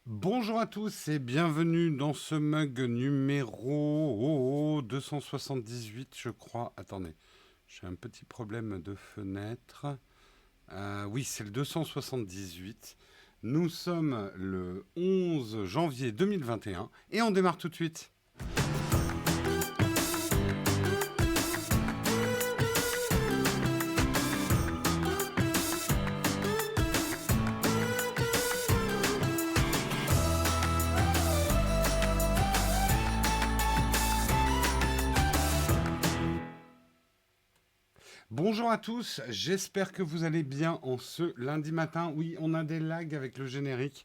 Bonjour à tous et bienvenue dans ce mug numéro 278, je crois. Attendez, j'ai un petit problème de fenêtre. Oui, c'est le 278. Nous sommes le 11 janvier 2021 et on démarre tout de suite. Bonjour à tous, j'espère que vous allez bien en ce lundi matin. Oui, on a des lags avec le générique.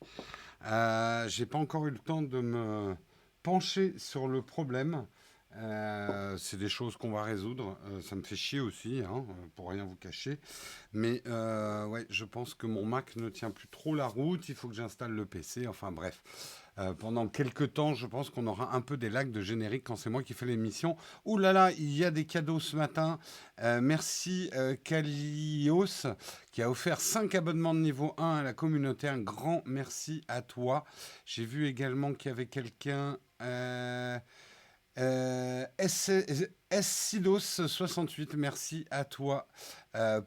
J'ai pas encore eu le temps de me pencher sur le problème. C'est des choses qu'on va résoudre. Ça me fait chier aussi, hein, pour rien vous cacher. Mais ouais, je pense que mon Mac ne tient plus trop la route. Il faut que j'installe le PC. Enfin bref. Pendant quelques temps, je pense qu'on aura un peu des lags de générique quand c'est moi qui fais l'émission. Ouh là là, il y a des cadeaux ce matin. Merci Kalios qui a offert 5 abonnements de niveau 1 à la communauté. Un grand merci à toi. J'ai vu également qu'il y avait quelqu'un. Silos68, merci à toi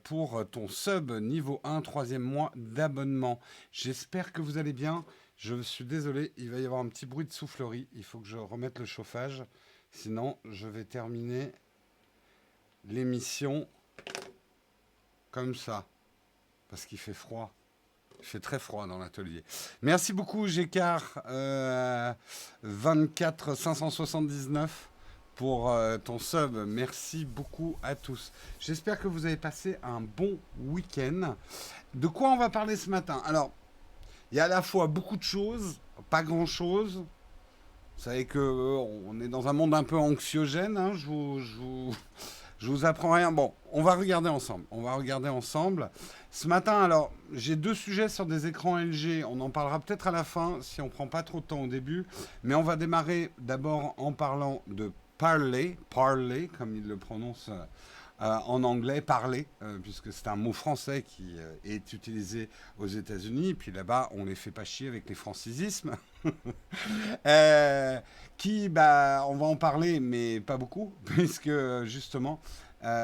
pour ton sub niveau 1, troisième mois d'abonnement. J'espère que vous allez bien. Je suis désolé, il va y avoir un petit bruit de soufflerie. Il faut que je remette le chauffage. Sinon, je vais terminer l'émission comme ça. Parce qu'il fait froid. Il fait très froid dans l'atelier. Merci beaucoup, Gécard 24 579 pour ton sub. Merci beaucoup à tous. J'espère que vous avez passé un bon week-end. De quoi on va parler ce matin? Alors, il y a à la fois beaucoup de choses, pas grand-chose. Vous savez que on est dans un monde un peu anxiogène. Hein, je vous apprends rien. Bon, on va regarder ensemble. On va regarder ensemble. Ce matin, alors, j'ai deux sujets sur des écrans LG. On en parlera peut-être à la fin si on prend pas trop de temps au début. Mais on va démarrer d'abord en parlant de Parler, Parler, comme il le prononce en anglais, parler, puisque c'est un mot français qui est utilisé aux États-Unis. Et puis là-bas, on les fait pas chier avec les francisismes. Euh, on va en parler, mais pas beaucoup, puisque justement,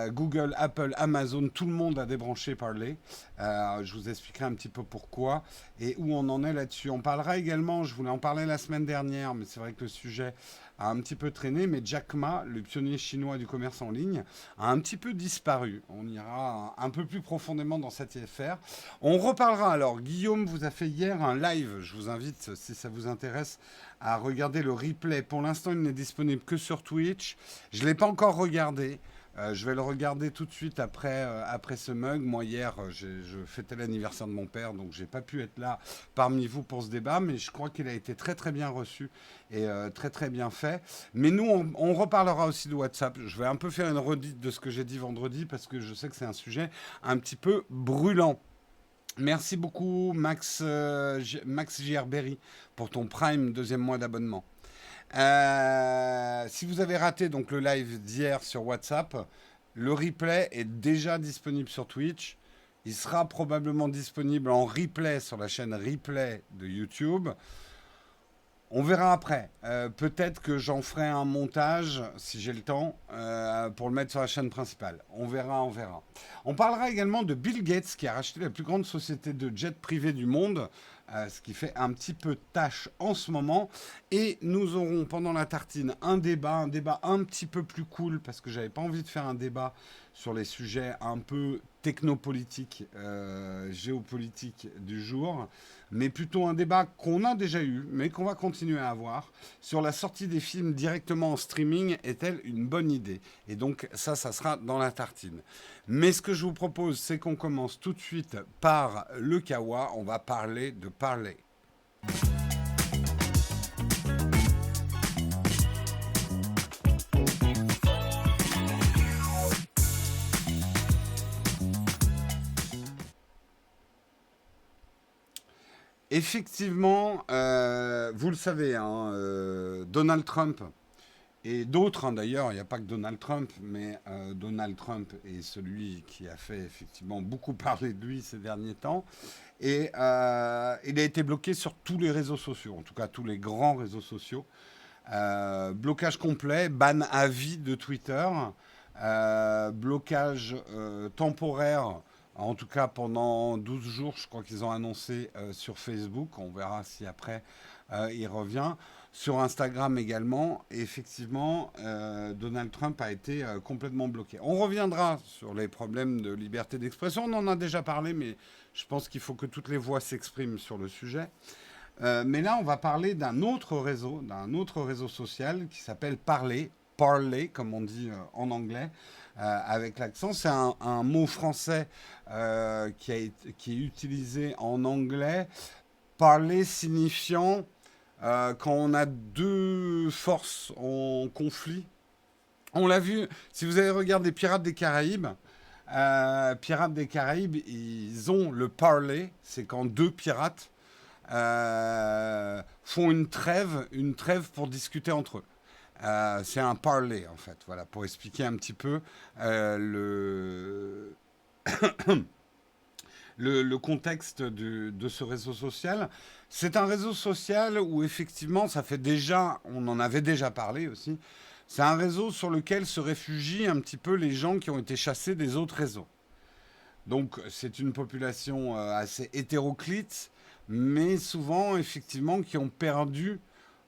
Google, Apple, Amazon, tout le monde a débranché Parler. Je vous expliquerai un petit peu pourquoi et où on en est là-dessus. On parlera également, je voulais en parler la semaine dernière, mais c'est vrai que le sujet a un petit peu traîné, mais Jack Ma, le pionnier chinois du commerce en ligne, a un petit peu disparu. On ira un peu plus profondément dans cette affaire. On reparlera alors. Guillaume vous a fait hier un live. Je vous invite, si ça vous intéresse, à regarder le replay. Pour l'instant, il n'est disponible que sur Twitch. Je ne l'ai pas encore regardé. Je vais le regarder tout de suite après ce mug. Moi, hier, je fêtais l'anniversaire de mon père, donc j'ai pas pu être là parmi vous pour ce débat, mais je crois qu'il a été très très bien reçu et très très bien fait. Mais nous, on reparlera aussi de WhatsApp. Je vais un peu faire une redite de ce que j'ai dit vendredi, parce que je sais que c'est un sujet un petit peu brûlant. Merci beaucoup, Max JR Berry, pour ton Prime deuxième mois d'abonnement. Si vous avez raté donc le live d'hier sur WhatsApp, le replay est déjà disponible sur Twitch. Il sera probablement disponible en replay sur la chaîne replay de YouTube. On verra après. Peut-être que j'en ferai un montage, si j'ai le temps, pour le mettre sur la chaîne principale. On verra, on verra. On parlera également de Bill Gates, qui a racheté la plus grande société de jet privé du monde, ce qui fait un petit peu tâche en ce moment. Et nous aurons pendant la tartine un débat un petit peu plus cool, parce que j'avais pas envie de faire un débat sur les sujets un peu technopolitiques, géopolitiques du jour, mais plutôt un débat qu'on a déjà eu, mais qu'on va continuer à avoir, sur la sortie des films directement en streaming est-elle une bonne idée? Et donc ça sera dans la tartine. Mais ce que je vous propose, c'est qu'on commence tout de suite par le Kawa. On va parler de parler. Effectivement, vous le savez, hein, Donald Trump et d'autres, hein, d'ailleurs, il n'y a pas que Donald Trump, mais Donald Trump est celui qui a fait effectivement beaucoup parler de lui ces derniers temps. Et il a été bloqué sur tous les réseaux sociaux, en tout cas tous les grands réseaux sociaux. Blocage complet, ban à vie de Twitter, blocage temporaire, en tout cas pendant 12 jours, je crois qu'ils ont annoncé sur Facebook. On verra si après il revient. Sur Instagram également, et effectivement, Donald Trump a été complètement bloqué. On reviendra sur les problèmes de liberté d'expression. On en a déjà parlé, mais je pense qu'il faut que toutes les voix s'expriment sur le sujet. Mais là, on va parler d'un autre réseau social qui s'appelle Parler, Parler, comme on dit en anglais, avec l'accent. C'est un mot français qui est utilisé en anglais. Parler signifiant quand on a deux forces en conflit. On l'a vu, si vous avez regardé Pirates des Caraïbes, ils ont le parler, c'est quand deux pirates font une trêve pour discuter entre eux. C'est un parler en fait, voilà, pour expliquer un petit peu le contexte de ce réseau social. C'est un réseau social où effectivement, ça fait déjà, on en avait déjà parlé aussi, c'est un réseau sur lequel se réfugient un petit peu les gens qui ont été chassés des autres réseaux. Donc c'est une population assez hétéroclite, mais souvent effectivement qui ont perdu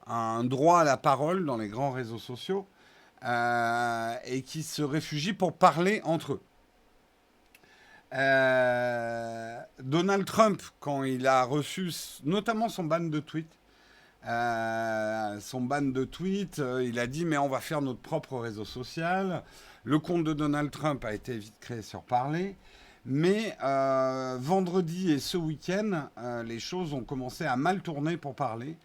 un droit à la parole dans les grands réseaux sociaux et qui se réfugient pour parler entre eux. Donald Trump, quand il a reçu notamment son ban de tweets, il a dit mais on va faire notre propre réseau social. Le compte de Donald Trump a été vite créé sur Parler. Mais vendredi et ce week-end, les choses ont commencé à mal tourner pour Parler,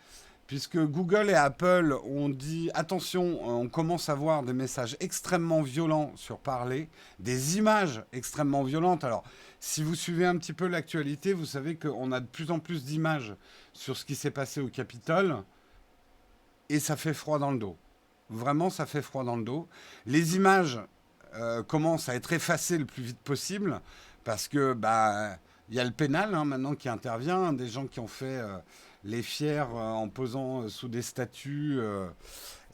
puisque Google et Apple ont dit attention, on commence à voir des messages extrêmement violents sur Parler, des images extrêmement violentes. Alors, si vous suivez un petit peu l'actualité, vous savez qu'on a de plus en plus d'images sur ce qui s'est passé au Capitole, et ça fait froid dans le dos. Vraiment, ça fait froid dans le dos. Les images commencent à être effacées le plus vite possible, parce que bah il y a le pénal hein, maintenant qui intervient, hein, des gens qui ont fait les fiers en posant sous des statues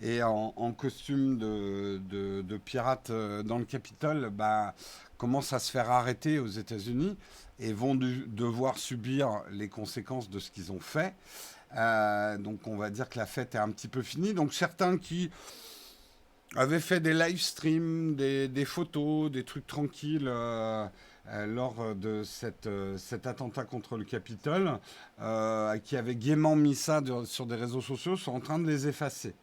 et en costume de pirates dans le Capitole, bah, commencent à se faire arrêter aux États-Unis et vont devoir subir les conséquences de ce qu'ils ont fait. Donc on va dire que la fête est un petit peu finie. Donc certains qui avaient fait des live streams, des photos, des trucs tranquilles lors de cet attentat contre le Capitole, qui avaient gaiement mis ça sur des réseaux sociaux, sont en train de les effacer.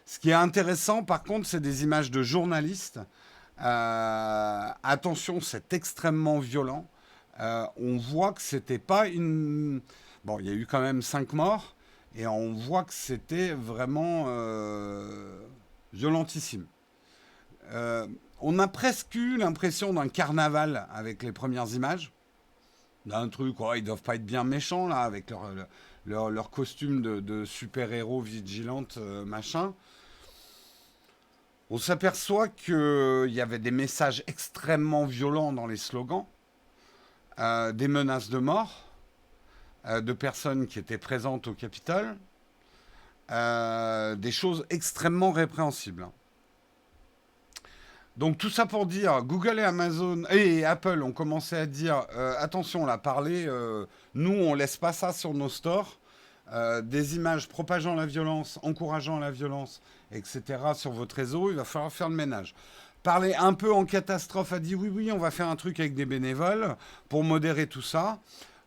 Ce qui est intéressant, par contre, c'est des images de journalistes. Attention, c'est extrêmement violent. On voit que c'était pas une... Bon, il y a eu quand même 5 morts, et on voit que c'était vraiment violentissime. On a presque eu l'impression d'un carnaval avec les premières images. D'un truc, oh, ils doivent pas être bien méchants là, avec leur costume de super-héros vigilantes, machin. On s'aperçoit qu'il y avait des messages extrêmement violents dans les slogans, des menaces de mort de personnes qui étaient présentes au Capitole, des choses extrêmement répréhensibles. Donc tout ça pour dire, Google et Amazon et Apple ont commencé à dire attention, on a parlé, nous on laisse pas ça sur nos stores, des images propageant la violence, encourageant la violence, etc. sur votre réseau, il va falloir faire le ménage. Parler un peu en catastrophe a dit oui, oui, on va faire un truc avec des bénévoles pour modérer tout ça.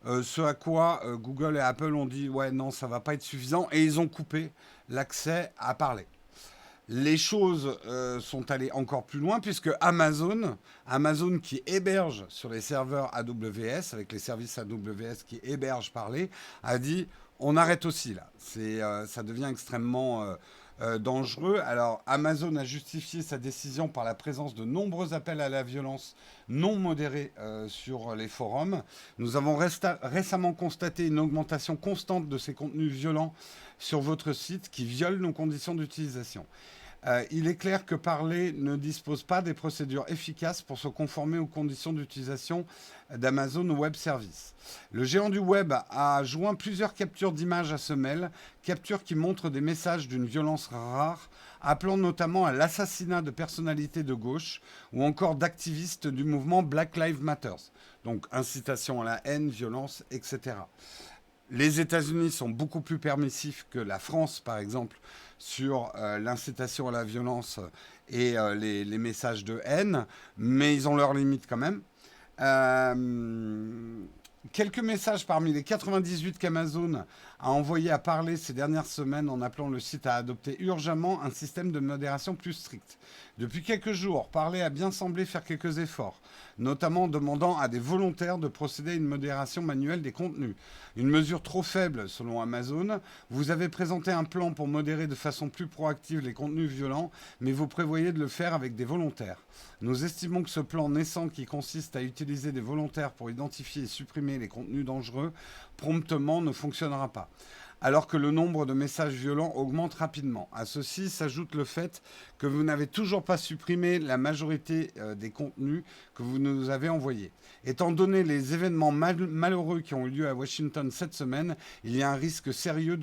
Ce à quoi Google et Apple ont dit ouais, non, ça va pas être suffisant et ils ont coupé l'accès à parler. Les choses sont allées encore plus loin puisque Amazon qui héberge sur les serveurs AWS, avec les services AWS qui hébergent Parler, a dit on arrête aussi là. Ça devient extrêmement dangereux. Alors Amazon a justifié sa décision par la présence de nombreux appels à la violence non modérés sur les forums. Nous avons récemment constaté une augmentation constante de ces contenus violents sur votre site qui violent nos conditions d'utilisation. Il est clair que Parler ne dispose pas des procédures efficaces pour se conformer aux conditions d'utilisation d'Amazon Web Services. Le géant du web a joint plusieurs captures d'images à ce mail, captures qui montrent des messages d'une violence rare, appelant notamment à l'assassinat de personnalités de gauche ou encore d'activistes du mouvement Black Lives Matter. Donc incitation à la haine, violence, etc. Les États-Unis sont beaucoup plus permissifs que la France, par exemple, sur l'incitation à la violence et les messages de haine, mais ils ont leurs limites quand même. Euh, Quelques messages parmi les 98 qu'Amazon a envoyés à Parler ces dernières semaines en appelant le site à adopter urgemment un système de modération plus strict. Depuis quelques jours, Parler a bien semblé faire quelques efforts, notamment en demandant à des volontaires de procéder à une modération manuelle des contenus. Une mesure trop faible, selon Amazon. Vous avez présenté un plan pour modérer de façon plus proactive les contenus violents, mais vous prévoyez de le faire avec des volontaires. Nous estimons que ce plan naissant qui consiste à utiliser des volontaires pour identifier et supprimer les contenus dangereux promptement ne fonctionnera pas, alors que le nombre de messages violents augmente rapidement. À ceci s'ajoute le fait que vous n'avez toujours pas supprimé la majorité des contenus que vous nous avez envoyés. Étant donné les événements malheureux qui ont eu lieu à Washington cette semaine, il y a un risque sérieux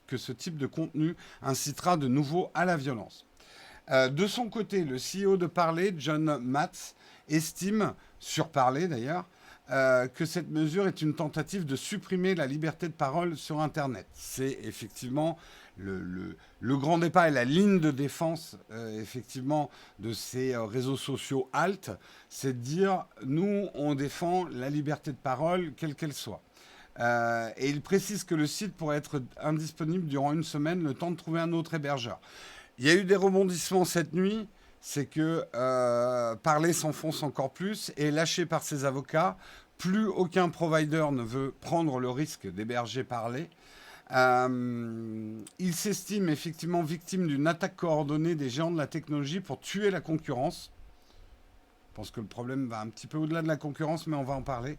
que ce type de contenu incitera de nouveau à la violence. De son côté, le CEO de Parler, John Matz, estime, sur Parler d'ailleurs, que cette mesure est une tentative de supprimer la liberté de parole sur Internet. C'est effectivement le grand débat et la ligne de défense effectivement de ces réseaux sociaux alt, c'est de dire nous on défend la liberté de parole quelle qu'elle soit. Et il précise que le site pourrait être indisponible durant une semaine, le temps de trouver un autre hébergeur. Il y a eu des rebondissements cette nuit, c'est que Parler s'enfonce encore plus et est lâché par ses avocats. Plus aucun provider ne veut prendre le risque d'héberger Parler. Il s'estime effectivement victime d'une attaque coordonnée des géants de la technologie pour tuer la concurrence. Je pense que le problème va un petit peu au-delà de la concurrence, mais on va en parler.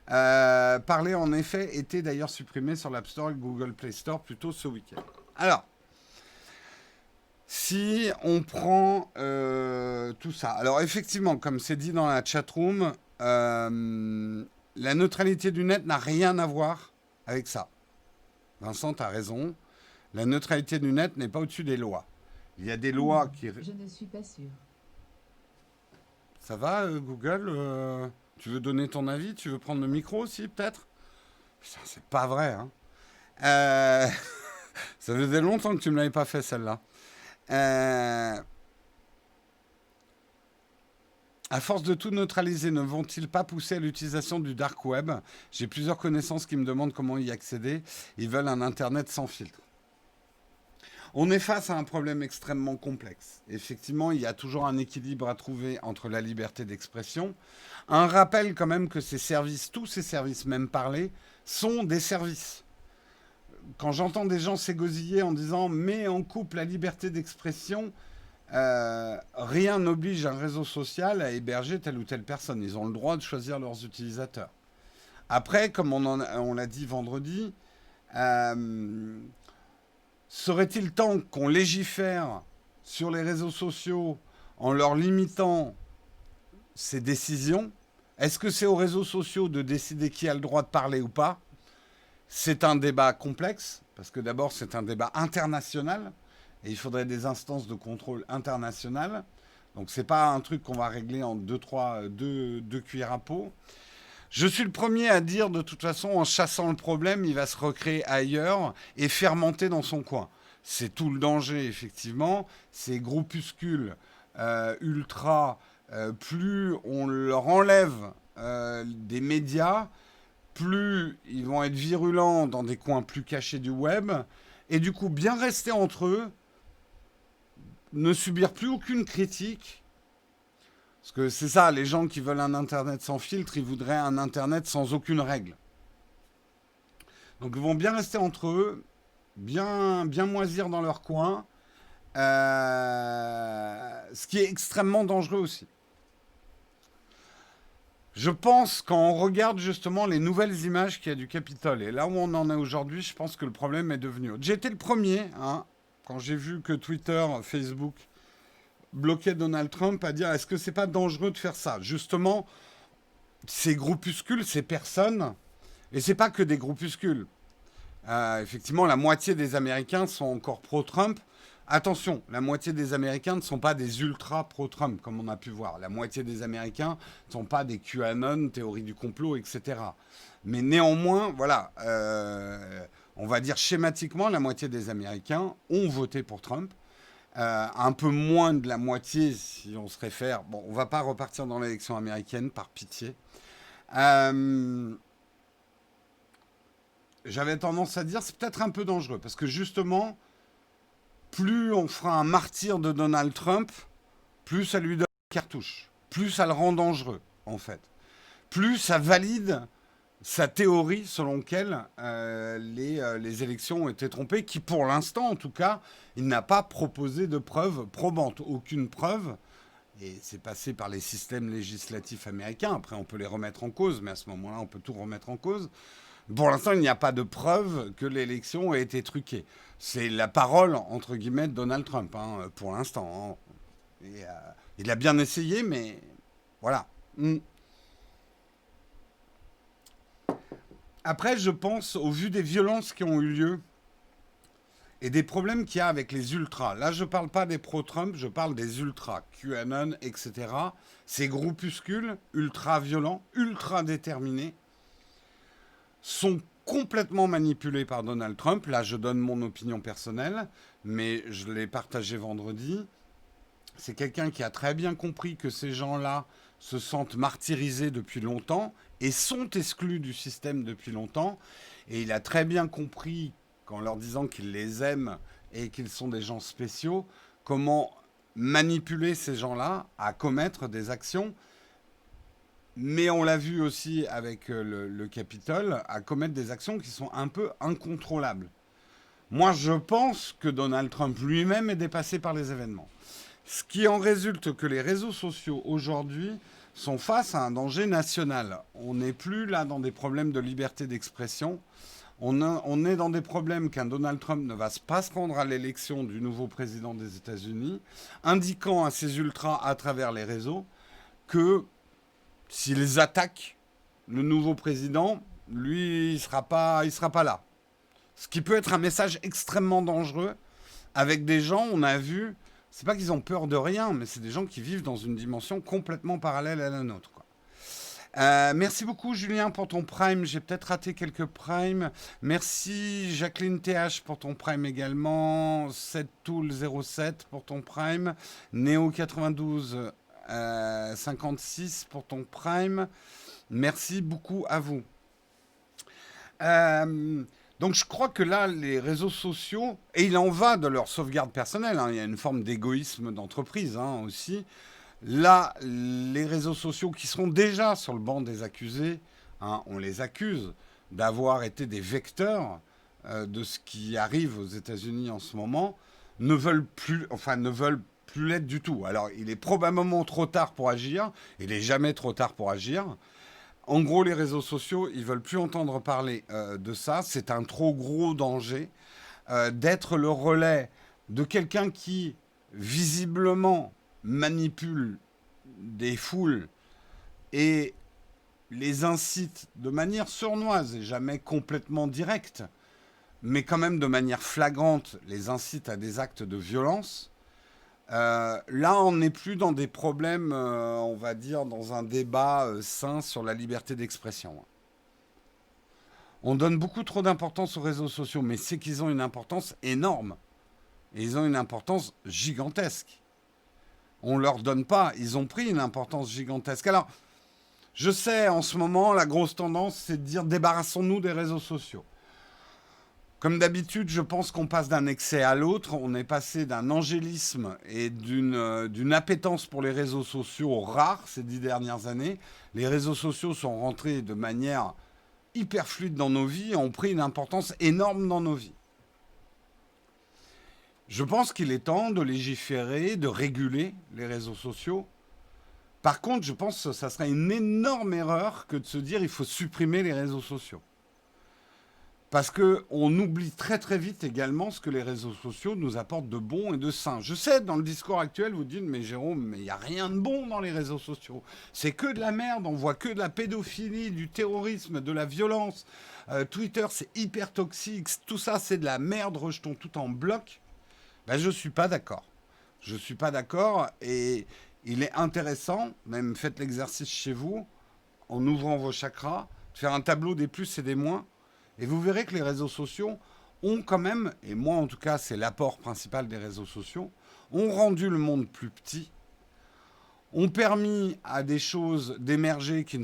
Parler, en effet, était d'ailleurs supprimé sur l'App Store et Google Play Store plus tôt ce week-end. Alors, si on prend tout ça, alors effectivement, comme c'est dit dans la chatroom, la neutralité du net n'a rien à voir avec ça. Vincent, tu as raison. La neutralité du net n'est pas au-dessus des lois. Il y a des lois qui... Je ne suis pas sûr. Ça va, Google tu veux donner ton avis? Tu veux prendre le micro aussi, peut-être? Putain, c'est pas vrai, hein. Ça faisait longtemps que tu ne me l'avais pas fait, celle-là. À force de tout neutraliser, ne vont-ils pas pousser à l'utilisation du dark web? J'ai plusieurs connaissances qui me demandent comment y accéder. Ils veulent un Internet sans filtre. On est face à un problème extrêmement complexe. Effectivement, il y a toujours un équilibre à trouver entre la liberté d'expression. Un rappel quand même que ces services, tous ces services, même Parler, sont des services. Quand j'entends des gens s'égosiller en disant « mais on coupe la liberté d'expression », rien n'oblige un réseau social à héberger telle ou telle personne. Ils ont le droit de choisir leurs utilisateurs. Après, comme on l'a dit vendredi, serait-il temps qu'on légifère sur les réseaux sociaux en leur limitant ces décisions? Est-ce que c'est aux réseaux sociaux de décider qui a le droit de parler ou pas? C'est un débat complexe, parce que d'abord c'est un débat international, et il faudrait des instances de contrôle internationales. Donc c'est pas un truc qu'on va régler en deux cuillères à peau. Je suis le premier à dire, de toute façon, en chassant le problème, il va se recréer ailleurs et fermenter dans son coin. C'est tout le danger, effectivement. Ces groupuscules ultra, plus on leur enlève des médias, plus ils vont être virulents dans des coins plus cachés du web. Et du coup, bien rester entre eux, ne subir plus aucune critique. Parce que c'est ça, les gens qui veulent un Internet sans filtre, ils voudraient un Internet sans aucune règle. Donc ils vont bien rester entre eux, bien moisir dans leur coin, ce qui est extrêmement dangereux aussi. Je pense, quand on regarde justement les nouvelles images qu'il y a du Capitole, et là où on en est aujourd'hui, je pense que le problème est devenu autre. J'ai été le premier quand j'ai vu que Twitter, Facebook bloquaient Donald Trump, à dire est-ce que c'est pas dangereux de faire ça? Justement, ces groupuscules, ces personnes, et c'est pas que des groupuscules. Effectivement, la moitié des Américains sont encore pro-Trump. Attention, la moitié des Américains ne sont pas des ultra pro-Trump, comme on a pu voir. La moitié des Américains ne sont pas des QAnon, théories du complot, etc. Mais néanmoins, voilà, on va dire schématiquement, la moitié des Américains ont voté pour Trump. Un peu moins de la moitié, si on se réfère. Bon, on va pas repartir dans l'élection américaine, par pitié. Euh, J'avais tendance à dire c'est peut-être un peu dangereux parce que justement, plus on fera un martyr de Donald Trump, plus ça lui donne une cartouche, plus ça le rend dangereux en fait, plus ça valide sa théorie selon laquelle les élections ont été trompées, qui pour l'instant en tout cas, il n'a pas proposé de preuves probantes, aucune preuve. Et c'est passé par les systèmes législatifs américains. Après, on peut les remettre en cause, mais à ce moment-là, on peut tout remettre en cause. Pour l'instant, il n'y a pas de preuve que l'élection ait été truquée. C'est la parole, entre guillemets, de Donald Trump, hein, pour l'instant. Hein. Et, il a bien essayé, mais voilà. Mm. Après, je pense, au vu des violences qui ont eu lieu et des problèmes qu'il y a avec les ultras, là, je ne parle pas des pro-Trump, je parle des ultras, QAnon, etc. Ces groupuscules ultra-violents, ultra-déterminés, sont complètement manipulés par Donald Trump. Là, je donne mon opinion personnelle, mais je l'ai partagé vendredi. C'est quelqu'un qui a très bien compris que ces gens-là se sentent martyrisés depuis longtemps et sont exclus du système depuis longtemps. Et il a très bien compris, qu'en leur disant qu'il les aime et qu'ils sont des gens spéciaux, comment manipuler ces gens-là à commettre des actions, mais on l'a vu aussi avec le Capitole, à commettre des actions qui sont un peu incontrôlables. Moi, je pense que Donald Trump lui-même est dépassé par les événements. Ce qui en résulte que les réseaux sociaux aujourd'hui sont face à un danger national. On n'est plus là dans des problèmes de liberté d'expression. On est dans des problèmes qu'un Donald Trump ne va pas se rendre à l'élection du nouveau président des États-Unis, indiquant à ses ultras à travers les réseaux que s'ils attaquent le nouveau président, lui, il sera pas là. Ce qui peut être un message extrêmement dangereux avec des gens, on a vu, c'est pas qu'ils ont peur de rien, mais c'est des gens qui vivent dans une dimension complètement parallèle à la nôtre, quoi. Merci beaucoup Julien pour ton prime. J'ai peut-être raté quelques primes. Merci Jacqueline TH pour ton prime également. 7tool07 pour ton prime. Néo92 56 pour ton prime. Merci beaucoup à vous. Donc je crois que là, les réseaux sociaux, et il en va de leur sauvegarde personnelle, hein, il y a une forme d'égoïsme d'entreprise hein, aussi. Là, les réseaux sociaux qui seront déjà sur le banc des accusés, hein, on les accuse d'avoir été des vecteurs de ce qui arrive aux États-Unis en ce moment, ne veulent plus, enfin ne veulent plus l'être du tout. Alors, il est probablement trop tard pour agir. Il est jamais trop tard pour agir. En gros, les réseaux sociaux, ils veulent plus entendre parler de ça. C'est un trop gros danger d'être le relais de quelqu'un qui, visiblement, manipule des foules et les incite de manière sournoise et jamais complètement directe, mais quand même de manière flagrante, les incite à des actes de violence. Là, on n'est plus dans des problèmes, on va dire, dans un débat sain sur la liberté d'expression. On donne beaucoup trop d'importance aux réseaux sociaux, mais c'est qu'ils ont une importance énorme. Et ils ont une importance gigantesque. On ne leur donne pas, ils ont pris une importance gigantesque. Alors, je sais, en ce moment, la grosse tendance, c'est de dire débarrassons-nous des réseaux sociaux. Comme d'habitude, je pense qu'on passe d'un excès à l'autre. On est passé d'un angélisme et d'une appétence pour les réseaux sociaux rares ces 10 dernières années. Les réseaux sociaux sont rentrés de manière hyper fluide dans nos vies et ont pris une importance énorme dans nos vies. Je pense qu'il est temps de légiférer, de réguler les réseaux sociaux. Par contre, je pense que ça serait une énorme erreur que de se dire il faut supprimer les réseaux sociaux. Parce qu'on oublie très très vite également ce que les réseaux sociaux nous apportent de bon et de sain. Je sais, dans le discours actuel, vous dites, mais Jérôme, mais il n'y a rien de bon dans les réseaux sociaux. C'est que de la merde, on voit que de la pédophilie, du terrorisme, de la violence. Twitter, c'est hyper toxique, tout ça, c'est de la merde, rejetons tout en bloc. Ben, je ne suis pas d'accord. Je ne suis pas d'accord et il est intéressant, même faites l'exercice chez vous, en ouvrant vos chakras, de faire un tableau des plus et des moins. Et vous verrez que les réseaux sociaux ont quand même, et moi en tout cas c'est l'apport principal des réseaux sociaux, ont rendu le monde plus petit, ont permis à des choses d'émerger qui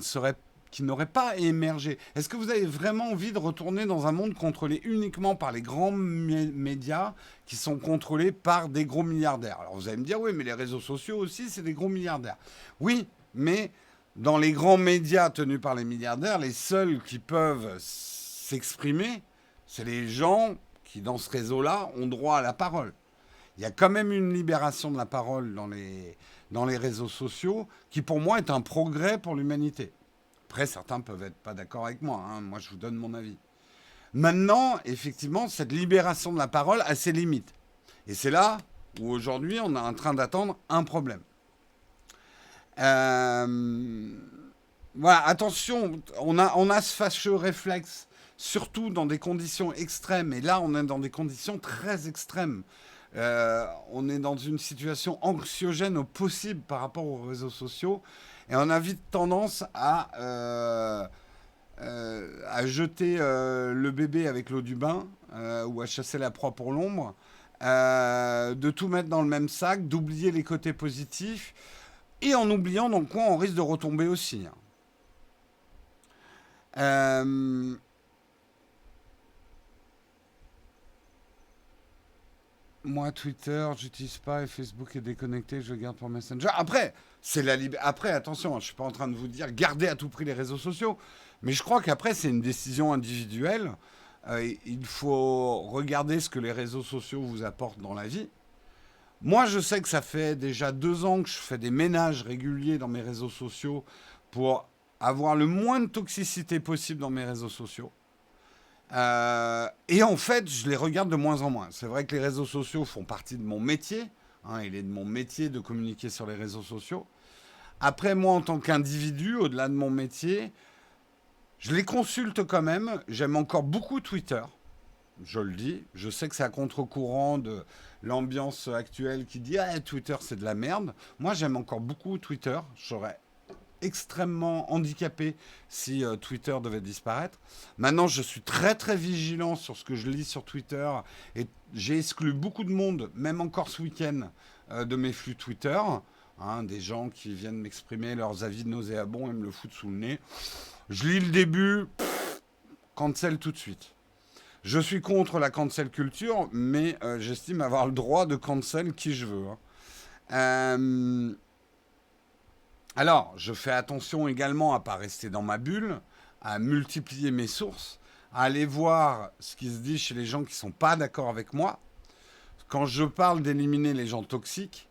n'auraient pas émergé. Est-ce que vous avez vraiment envie de retourner dans un monde contrôlé uniquement par les grands médias qui sont contrôlés par des gros milliardaires? Alors vous allez me dire, oui, mais les réseaux sociaux aussi, c'est des gros milliardaires. Oui, mais dans les grands médias tenus par les milliardaires, les seuls qui peuvent s'exprimer, c'est les gens qui, dans ce réseau-là, ont droit à la parole. Il y a quand même une libération de la parole dans les réseaux sociaux qui, pour moi, est un progrès pour l'humanité. Après, certains peuvent être pas d'accord avec moi. Hein. Moi, je vous donne mon avis. Maintenant, effectivement, cette libération de la parole a ses limites. Et c'est là où, aujourd'hui, on est en train d'attendre un problème. Voilà, attention, on a ce fâcheux réflexe, surtout dans des conditions extrêmes. Et là, on est dans des conditions très extrêmes. On est dans une situation anxiogène au possible par rapport aux réseaux sociaux. Et on a vite tendance à jeter le bébé avec l'eau du bain ou à chasser la proie pour l'ombre, de tout mettre dans le même sac, d'oublier les côtés positifs. Et en oubliant dans quoi on risque de retomber aussi. Moi, Twitter, j'utilise pas et Facebook est déconnecté, je le garde pour Messenger. Après, Après, attention, je ne suis pas en train de vous dire gardez à tout prix les réseaux sociaux. Mais je crois qu'après, c'est une décision individuelle. Il faut regarder ce que les réseaux sociaux vous apportent dans la vie. Moi, je sais que ça fait déjà 2 ans que je fais des ménages réguliers dans mes réseaux sociaux pour avoir le moins de toxicité possible dans mes réseaux sociaux. Et en fait, je les regarde de moins en moins. C'est vrai que les réseaux sociaux font partie de mon métier. Hein, il est de mon métier de communiquer sur les réseaux sociaux. Après, moi, en tant qu'individu, au-delà de mon métier, je les consulte quand même. J'aime encore beaucoup Twitter. Je le dis. Je sais que c'est à contre-courant de l'ambiance actuelle qui dit ah, Twitter, c'est de la merde. Moi, j'aime encore beaucoup Twitter. Je serais extrêmement handicapé si Twitter devait disparaître. Maintenant, je suis très très vigilant sur ce que je lis sur Twitter et j'ai exclu beaucoup de monde, même encore ce week-end, de mes flux Twitter. Hein, des gens qui viennent m'exprimer leurs avis nauséabonds et me le foutent sous le nez. Je lis le début, cancel tout de suite. Je suis contre la cancel culture, mais j'estime avoir le droit de cancel qui je veux. Hein. Alors, je fais attention également à ne pas rester dans ma bulle, à multiplier mes sources, à aller voir ce qui se dit chez les gens qui ne sont pas d'accord avec moi. Quand je parle d'éliminer les gens toxiques,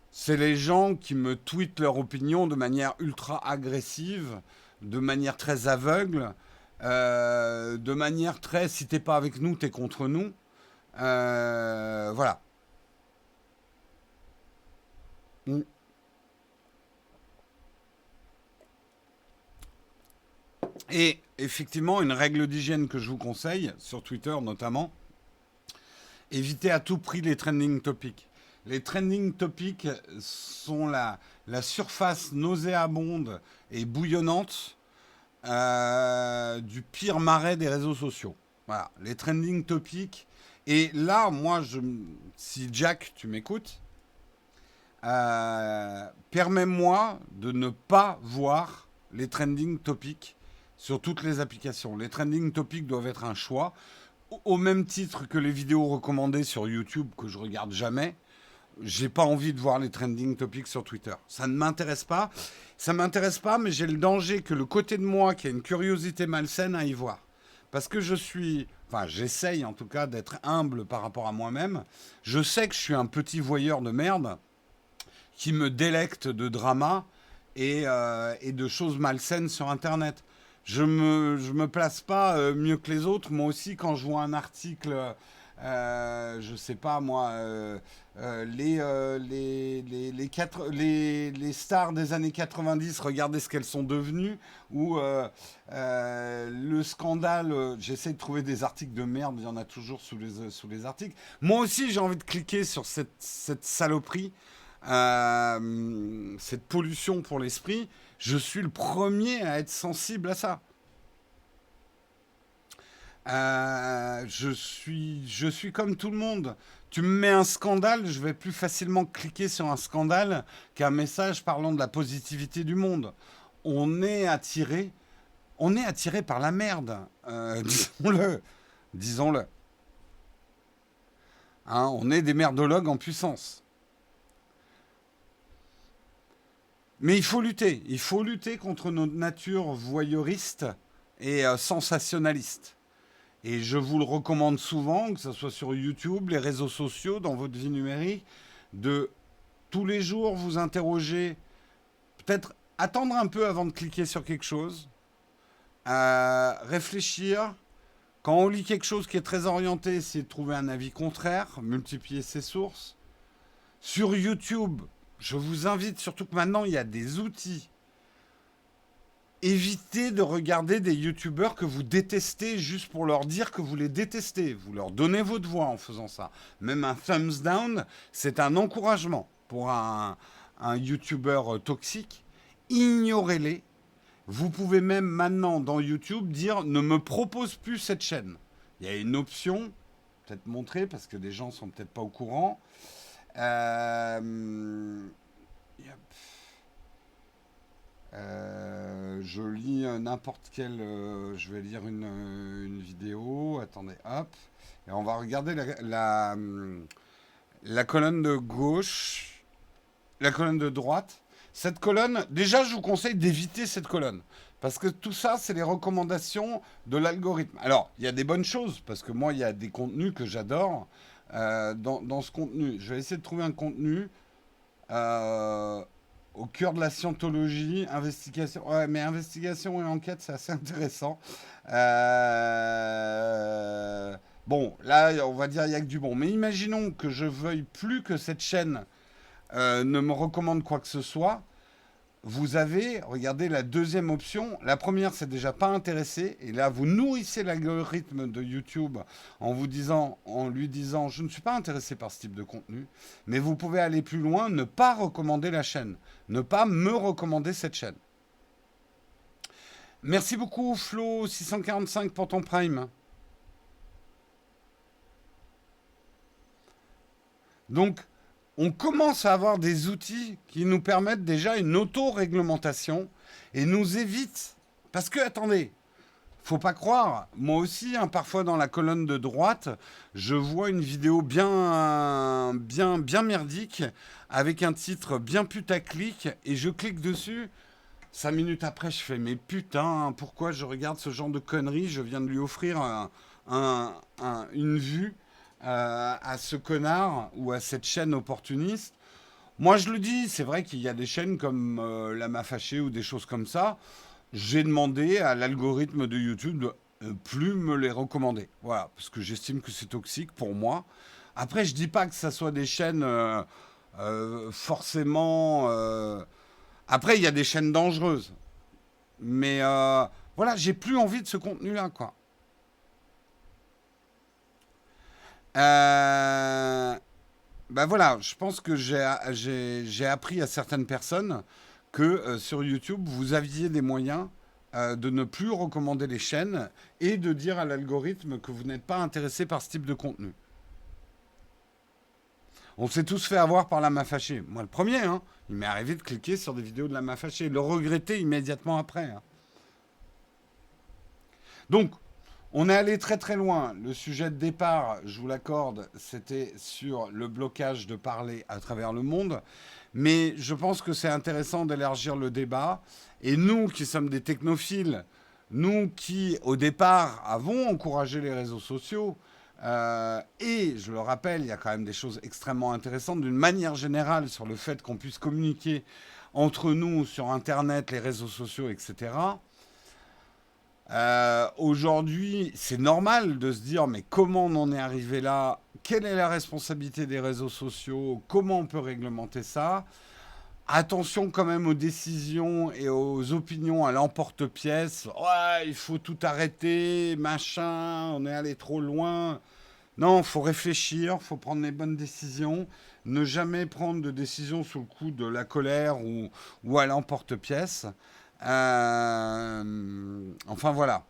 c'est les gens qui me tweetent leur opinion de manière ultra agressive, de manière très aveugle, de manière très si t'es pas avec nous, t'es contre nous. Voilà. Et effectivement, une règle d'hygiène que je vous conseille, sur Twitter notamment, évitez à tout prix les trending topics. Les trending topics sont la surface nauséabonde et bouillonnante du pire marais des réseaux sociaux. Voilà, les trending topics. Et là, moi, si Jack, tu m'écoutes, permets-moi de ne pas voir les trending topics sur toutes les applications. Les trending topics doivent être un choix, au même titre que les vidéos recommandées sur YouTube que je regarde jamais. J'ai pas envie de voir les trending topics sur Twitter. Ça ne m'intéresse pas. Ça m'intéresse pas, mais j'ai le danger que le côté de moi qui a une curiosité malsaine à y voir. Parce que j'essaye en tout cas d'être humble par rapport à moi-même. Je sais que je suis un petit voyeur de merde qui me délecte de drama et de choses malsaines sur Internet. je me place pas mieux que les autres. Moi aussi, quand je vois un article, je sais pas moi, les stars des années 90, regardez ce qu'elles sont devenues, ou le scandale, j'essaie de trouver des articles de merde, il y en a toujours sous les articles. Moi aussi, j'ai envie de cliquer sur cette saloperie, cette pollution pour l'esprit. Je suis le premier à être sensible à ça. Je suis comme tout le monde. Tu me mets un scandale, je vais plus facilement cliquer sur un scandale qu'un message parlant de la positivité du monde. On est attiré, on est attiré par la merde. Disons-le, disons-le. Hein, on est des merdologues en puissance. Mais il faut lutter contre notre nature voyeuriste et sensationnaliste. Et je vous le recommande souvent, que ce soit sur YouTube, les réseaux sociaux, dans votre vie numérique, de tous les jours vous interroger, peut-être attendre un peu avant de cliquer sur quelque chose, réfléchir. Quand on lit quelque chose qui est très orienté, essayer de trouver un avis contraire, multiplier ses sources. Sur YouTube, je vous invite, surtout que maintenant il y a des outils. Évitez de regarder des youtubeurs que vous détestez juste pour leur dire que vous les détestez. Vous leur donnez votre voix en faisant ça. Même un thumbs down, c'est un encouragement pour un youtubeur toxique. Ignorez-les. Vous pouvez même maintenant dans YouTube dire ne me propose plus cette chaîne. Il y a une option, peut-être montrer parce que des gens sont peut-être pas au courant. Yep. Je lis n'importe quelle. Je vais lire une vidéo. Attendez, hop. Et on va regarder la colonne de gauche, la colonne de droite. Cette colonne, déjà, je vous conseille d'éviter cette colonne. Parce que tout ça, c'est les recommandations de l'algorithme. Alors, il y a des bonnes choses, parce que moi, il y a des contenus que j'adore dans ce contenu. Je vais essayer de trouver un contenu euh, au cœur de la scientologie, investigation. Ouais, mais investigation et enquête, c'est assez intéressant. Bon, là, on va dire il y a que du bon. Mais imaginons que je veuille plus que cette chaîne ne me recommande quoi que ce soit. Vous avez, regardez la deuxième option. La première, c'est déjà pas intéressé. Et là, vous nourrissez l'algorithme de YouTube en vous disant, en lui disant, je ne suis pas intéressé par ce type de contenu. Mais vous pouvez aller plus loin, ne pas recommander la chaîne, ne pas me recommander cette chaîne. Merci beaucoup, Flo645 pour ton prime. Donc, on commence à avoir des outils qui nous permettent déjà une auto-réglementation et nous évitent. Parce que, attendez, faut pas croire, moi aussi, hein, parfois dans la colonne de droite, je vois une vidéo bien merdique avec un titre bien putaclic et je clique dessus. 5 minutes après, je fais mais putain, pourquoi je regarde ce genre de conneries? Je viens de lui offrir une vue à ce connard ou à cette chaîne opportuniste. Moi, je le dis, c'est vrai qu'il y a des chaînes comme La M'a Fâché ou des choses comme ça. J'ai demandé à l'algorithme de YouTube de plus me les recommander. Voilà, parce que j'estime que c'est toxique pour moi. Après, je dis pas que ça soit des chaînes forcément. Après, il y a des chaînes dangereuses. Mais voilà, j'ai plus envie de ce contenu-là, quoi. Ben voilà, je pense que j'ai appris à certaines personnes que sur YouTube, vous aviez des moyens de ne plus recommander les chaînes et de dire à l'algorithme que vous n'êtes pas intéressé par ce type de contenu. On s'est tous fait avoir par la main fâchée. Moi, le premier, hein, il m'est arrivé de cliquer sur des vidéos de la main fâchée, le regretter immédiatement après. Hein. Donc, on est allé très très loin. Le sujet de départ, je vous l'accorde, c'était sur le blocage de parler à travers le monde. Mais je pense que c'est intéressant d'élargir le débat. Et nous qui sommes des technophiles, nous qui au départ avons encouragé les réseaux sociaux, et je le rappelle, il y a quand même des choses extrêmement intéressantes d'une manière générale sur le fait qu'on puisse communiquer entre nous sur Internet, les réseaux sociaux, etc. Aujourd'hui, c'est normal de se dire, mais comment on en est arrivé là? Quelle est la responsabilité des réseaux sociaux? Comment on peut réglementer ça? Attention quand même aux décisions et aux opinions à l'emporte-pièce. Ouais, il faut tout arrêter, machin, on est allé trop loin. Non, il faut réfléchir, il faut prendre les bonnes décisions. Ne jamais prendre de décision sous le coup de la colère ou à l'emporte-pièce. Enfin voilà.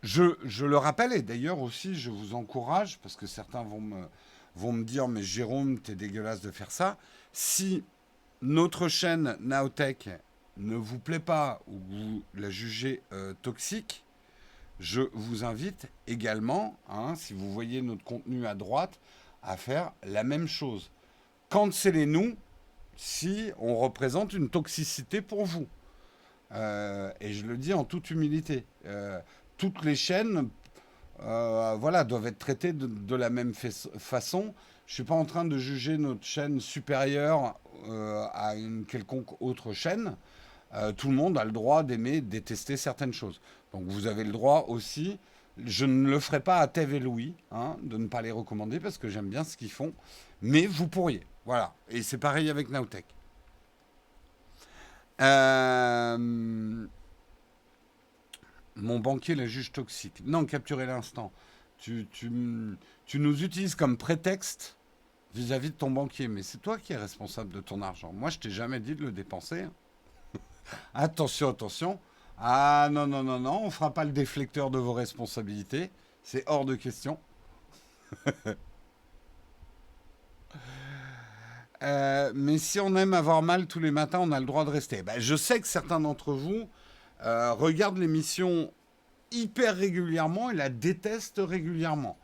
Je le rappelle, et d'ailleurs aussi, je vous encourage, parce que certains vont me dire, mais Jérôme, t'es dégueulasse de faire ça. Si notre chaîne Naotech ne vous plaît pas ou que vous la jugez toxique, je vous invite également, hein, si vous voyez notre contenu à droite, à faire la même chose. Cancellez-nous si on représente une toxicité pour vous. Et je le dis en toute humilité. Toutes les chaînes voilà, doivent être traitées de la même façon. Je ne suis pas en train de juger notre chaîne supérieure à une quelconque autre chaîne. Tout le monde a le droit d'aimer, de détester certaines choses. Donc vous avez le droit aussi, je ne le ferai pas à Tev et Louis, hein, de ne pas les recommander parce que j'aime bien ce qu'ils font, mais vous pourriez. Voilà. Et c'est pareil avec Nowtech. Euh, Mon banquier la juge toxique. Non, capturer l'instant. Tu, tu, tu nous utilises comme prétexte vis-à-vis de ton banquier, mais c'est toi qui es responsable de ton argent. Moi, je t'ai jamais dit de le dépenser, hein. Attention, attention. Ah non, non, non, non, on fera pas le déflecteur de vos responsabilités. C'est hors de question. Mais si on aime avoir mal tous les matins, on a le droit de rester. Ben, je sais que certains d'entre vous regardent l'émission hyper régulièrement et la détestent régulièrement.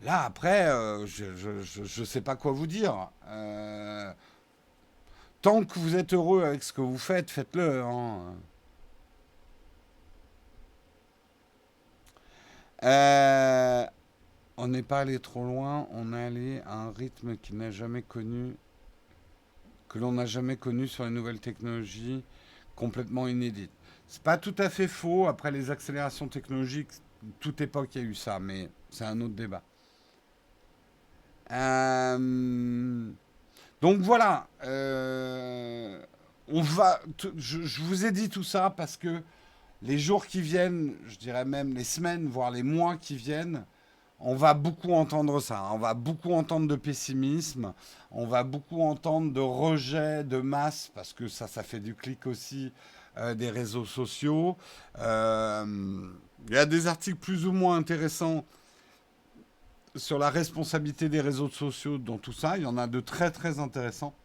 Là, après, je sais pas quoi vous dire. Tant que vous êtes heureux avec ce que vous faites, faites-le, hein. Euh, on n'est pas allé trop loin, on est allé à un rythme qui n'a jamais connu, que l'on n'a jamais connu sur les nouvelles technologies, complètement inédites. C'est pas tout à fait faux. Après les accélérations technologiques, toute époque il y a eu ça, mais c'est un autre débat. Euh, donc voilà, je vous ai dit tout ça parce que les jours qui viennent, je dirais même les semaines, voire les mois qui viennent, on va beaucoup entendre ça, hein. On va beaucoup entendre de pessimisme. On va beaucoup entendre de rejet de masse parce que ça fait du clic aussi des réseaux sociaux. Il y a des articles plus ou moins intéressants sur la responsabilité des réseaux sociaux dans tout ça. Il y en a de très très intéressants.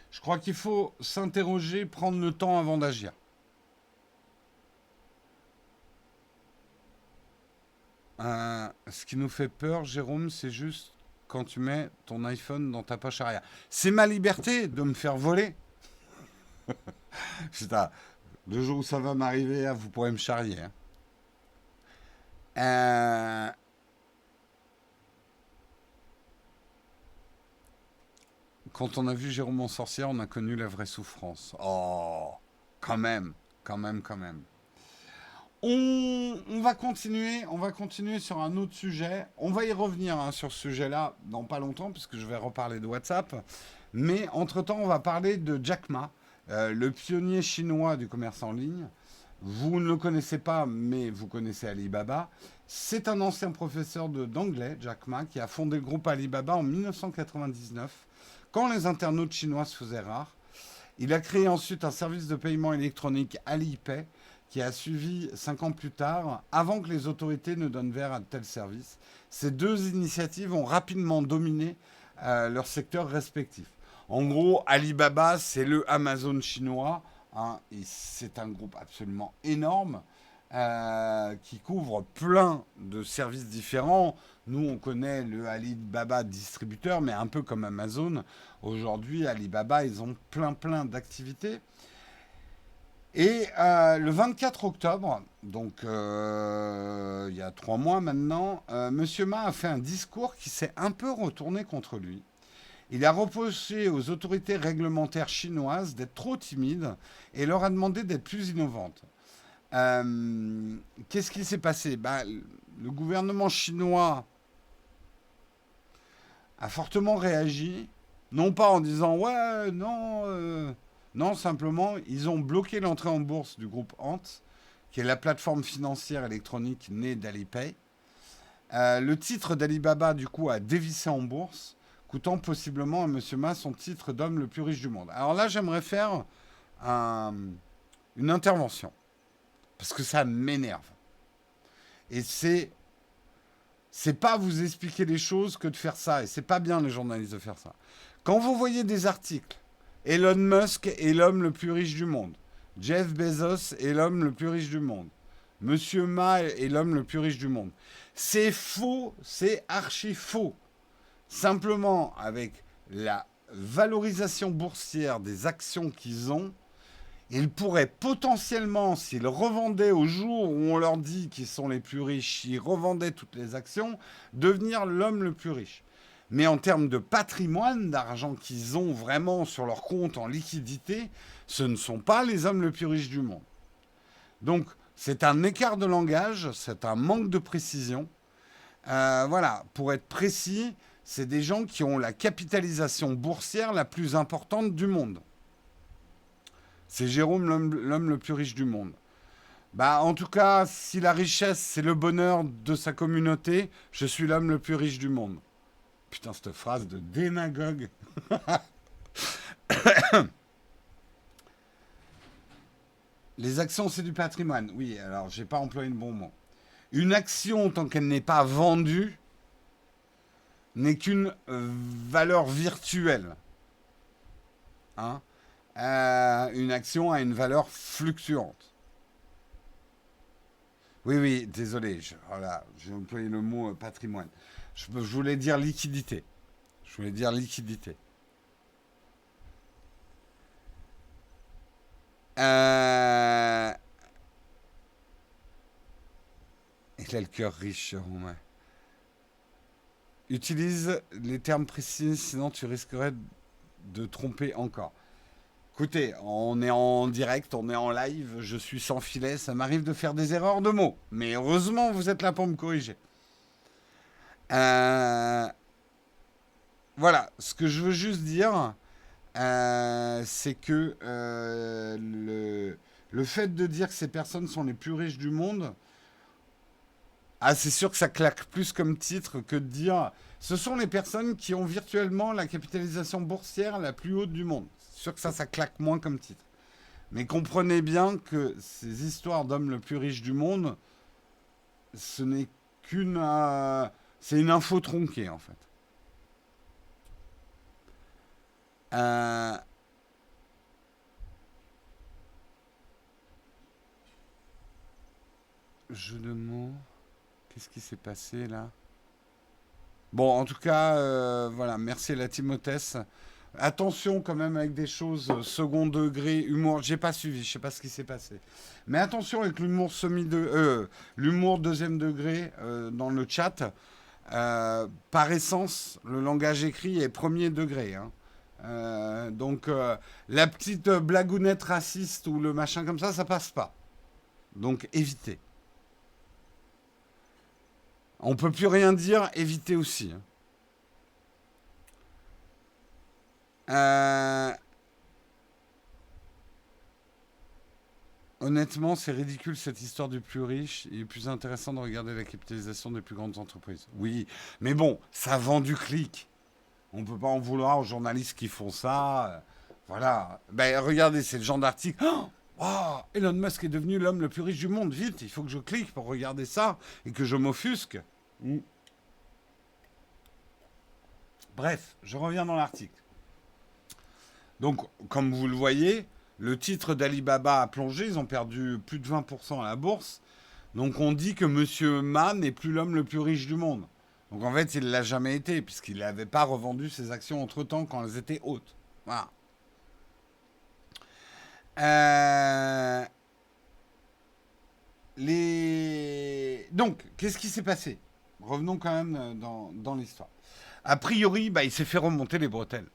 Je crois qu'il faut s'interroger, prendre le temps avant d'agir. Ce qui nous fait peur, Jérôme, c'est juste quand tu mets ton iPhone dans ta poche arrière. C'est ma liberté de me faire voler. Putain, le jour où ça va m'arriver, vous pourrez me charrier, hein. Euh, Quand on a vu Jérôme en sorcière, on a connu la vraie souffrance. Oh, quand même, quand même, quand même. On va continuer sur un autre sujet. On va y revenir, hein, sur ce sujet-là dans pas longtemps, puisque je vais reparler de WhatsApp. Mais entre-temps, on va parler de Jack Ma, le pionnier chinois du commerce en ligne. Vous ne le connaissez pas, mais vous connaissez Alibaba. C'est un ancien professeur d'anglais, Jack Ma, qui a fondé le groupe Alibaba en 1999, quand les internautes chinois se faisaient rares. Il a créé ensuite un service de paiement électronique Alipay, qui a suivi 5 ans plus tard, avant que les autorités ne donnent verre à de tels services. Ces deux initiatives ont rapidement dominé leur secteur respectif. En gros, Alibaba, c'est le Amazon chinois, hein, et c'est un groupe absolument énorme qui couvre plein de services différents. Nous, on connaît le Alibaba distributeur, mais un peu comme Amazon. Aujourd'hui, Alibaba, ils ont plein d'activités. Et le 24 octobre, donc il y a 3 mois maintenant, Monsieur Ma a fait un discours qui s'est un peu retourné contre lui. Il a reproché aux autorités réglementaires chinoises d'être trop timides et leur a demandé d'être plus innovantes. Euh, Qu'est-ce qui s'est passé? Bah, le gouvernement chinois a fortement réagi, non pas en disant ouais, non, non, simplement, ils ont bloqué l'entrée en bourse du groupe Ant, qui est la plateforme financière électronique née d'Alipay. Le titre d'Alibaba, du coup, a dévissé en bourse, coûtant possiblement à Monsieur Ma son titre d'homme le plus riche du monde. Alors là, j'aimerais faire un- une intervention, parce que ça m'énerve. Et c'est pas vous expliquer les choses que de faire ça. Et c'est pas bien les journalistes de faire ça. Quand vous voyez des articles, Elon Musk est l'homme le plus riche du monde. Jeff Bezos est l'homme le plus riche du monde. Monsieur Ma est l'homme le plus riche du monde. C'est faux, c'est archi faux. Simplement, avec la valorisation boursière des actions qu'ils ont, ils pourraient potentiellement, s'ils revendaient au jour où on leur dit qu'ils sont les plus riches, s'ils revendaient toutes les actions, devenir l'homme le plus riche. Mais en termes de patrimoine, d'argent qu'ils ont vraiment sur leur compte en liquidité, ce ne sont pas les hommes les plus riches du monde. Donc, c'est un écart de langage, c'est un manque de précision. Voilà, pour être précis, c'est des gens qui ont la capitalisation boursière la plus importante du monde. C'est Jérôme l'homme le plus riche du monde. Bah, en tout cas, si la richesse, c'est le bonheur de sa communauté, je suis l'homme le plus riche du monde. Putain, cette phrase de démagogue. Les actions, c'est du patrimoine. Oui, alors, j'ai pas employé le bon mot. Une action, tant qu'elle n'est pas vendue, n'est qu'une valeur virtuelle. Hein. Une action a une valeur fluctuante. Oui, oui, désolé, voilà, j'ai employé le mot patrimoine. Je voulais dire liquidité. Je voulais dire liquidité. Euh, Il a le cœur riche, Romain. Utilise les termes précis, sinon tu risquerais de tromper encore. Écoutez, on est en direct, on est en live, je suis sans filet, ça m'arrive de faire des erreurs de mots. Mais heureusement, vous êtes là pour me corriger. Euh, voilà, ce que je veux juste dire, c'est que le fait de dire que ces personnes sont les plus riches du monde, ah, c'est sûr que ça claque plus comme titre que de dire ce sont les personnes qui ont virtuellement la capitalisation boursière la plus haute du monde. C'est sûr que ça claque moins comme titre. Mais comprenez bien que ces histoires d'hommes le plus riche du monde, ce n'est qu'une. C'est une info tronquée, en fait. Euh, Jeu de mots. Qu'est-ce qui s'est passé là? Bon, en tout cas, voilà, merci la Timothée. Attention quand même avec des choses second degré, humour. J'ai pas suivi, je sais pas ce qui s'est passé. Mais attention avec l'humour l'humour deuxième degré dans le chat. Par essence, le langage écrit est premier degré. Hein. Donc la petite blagounette raciste ou le machin comme ça passe pas. Donc évitez. On peut plus rien dire, évitez aussi. Hein. Euh, Honnêtement, c'est ridicule cette histoire du plus riche. Il est plus intéressant de regarder la capitalisation des plus grandes entreprises. Oui, mais bon, ça vend du clic. On ne peut pas en vouloir aux journalistes qui font ça. Voilà. Ben, regardez, c'est le genre d'article. Oh, oh, Elon Musk est devenu l'homme le plus riche du monde. Vite, il faut que je clique pour regarder ça et que je m'offusque. Mm. Bref, je reviens dans l'article. Donc, comme vous le voyez, le titre d'Alibaba a plongé. Ils ont perdu plus de 20% à la bourse. Donc, on dit que Monsieur Ma n'est plus l'homme le plus riche du monde. Donc, en fait, il ne l'a jamais été, puisqu'il n'avait pas revendu ses actions entre-temps quand elles étaient hautes. Voilà. Euh, Donc, qu'est-ce qui s'est passé? Revenons quand même dans l'histoire. A priori, bah, il s'est fait remonter les bretelles.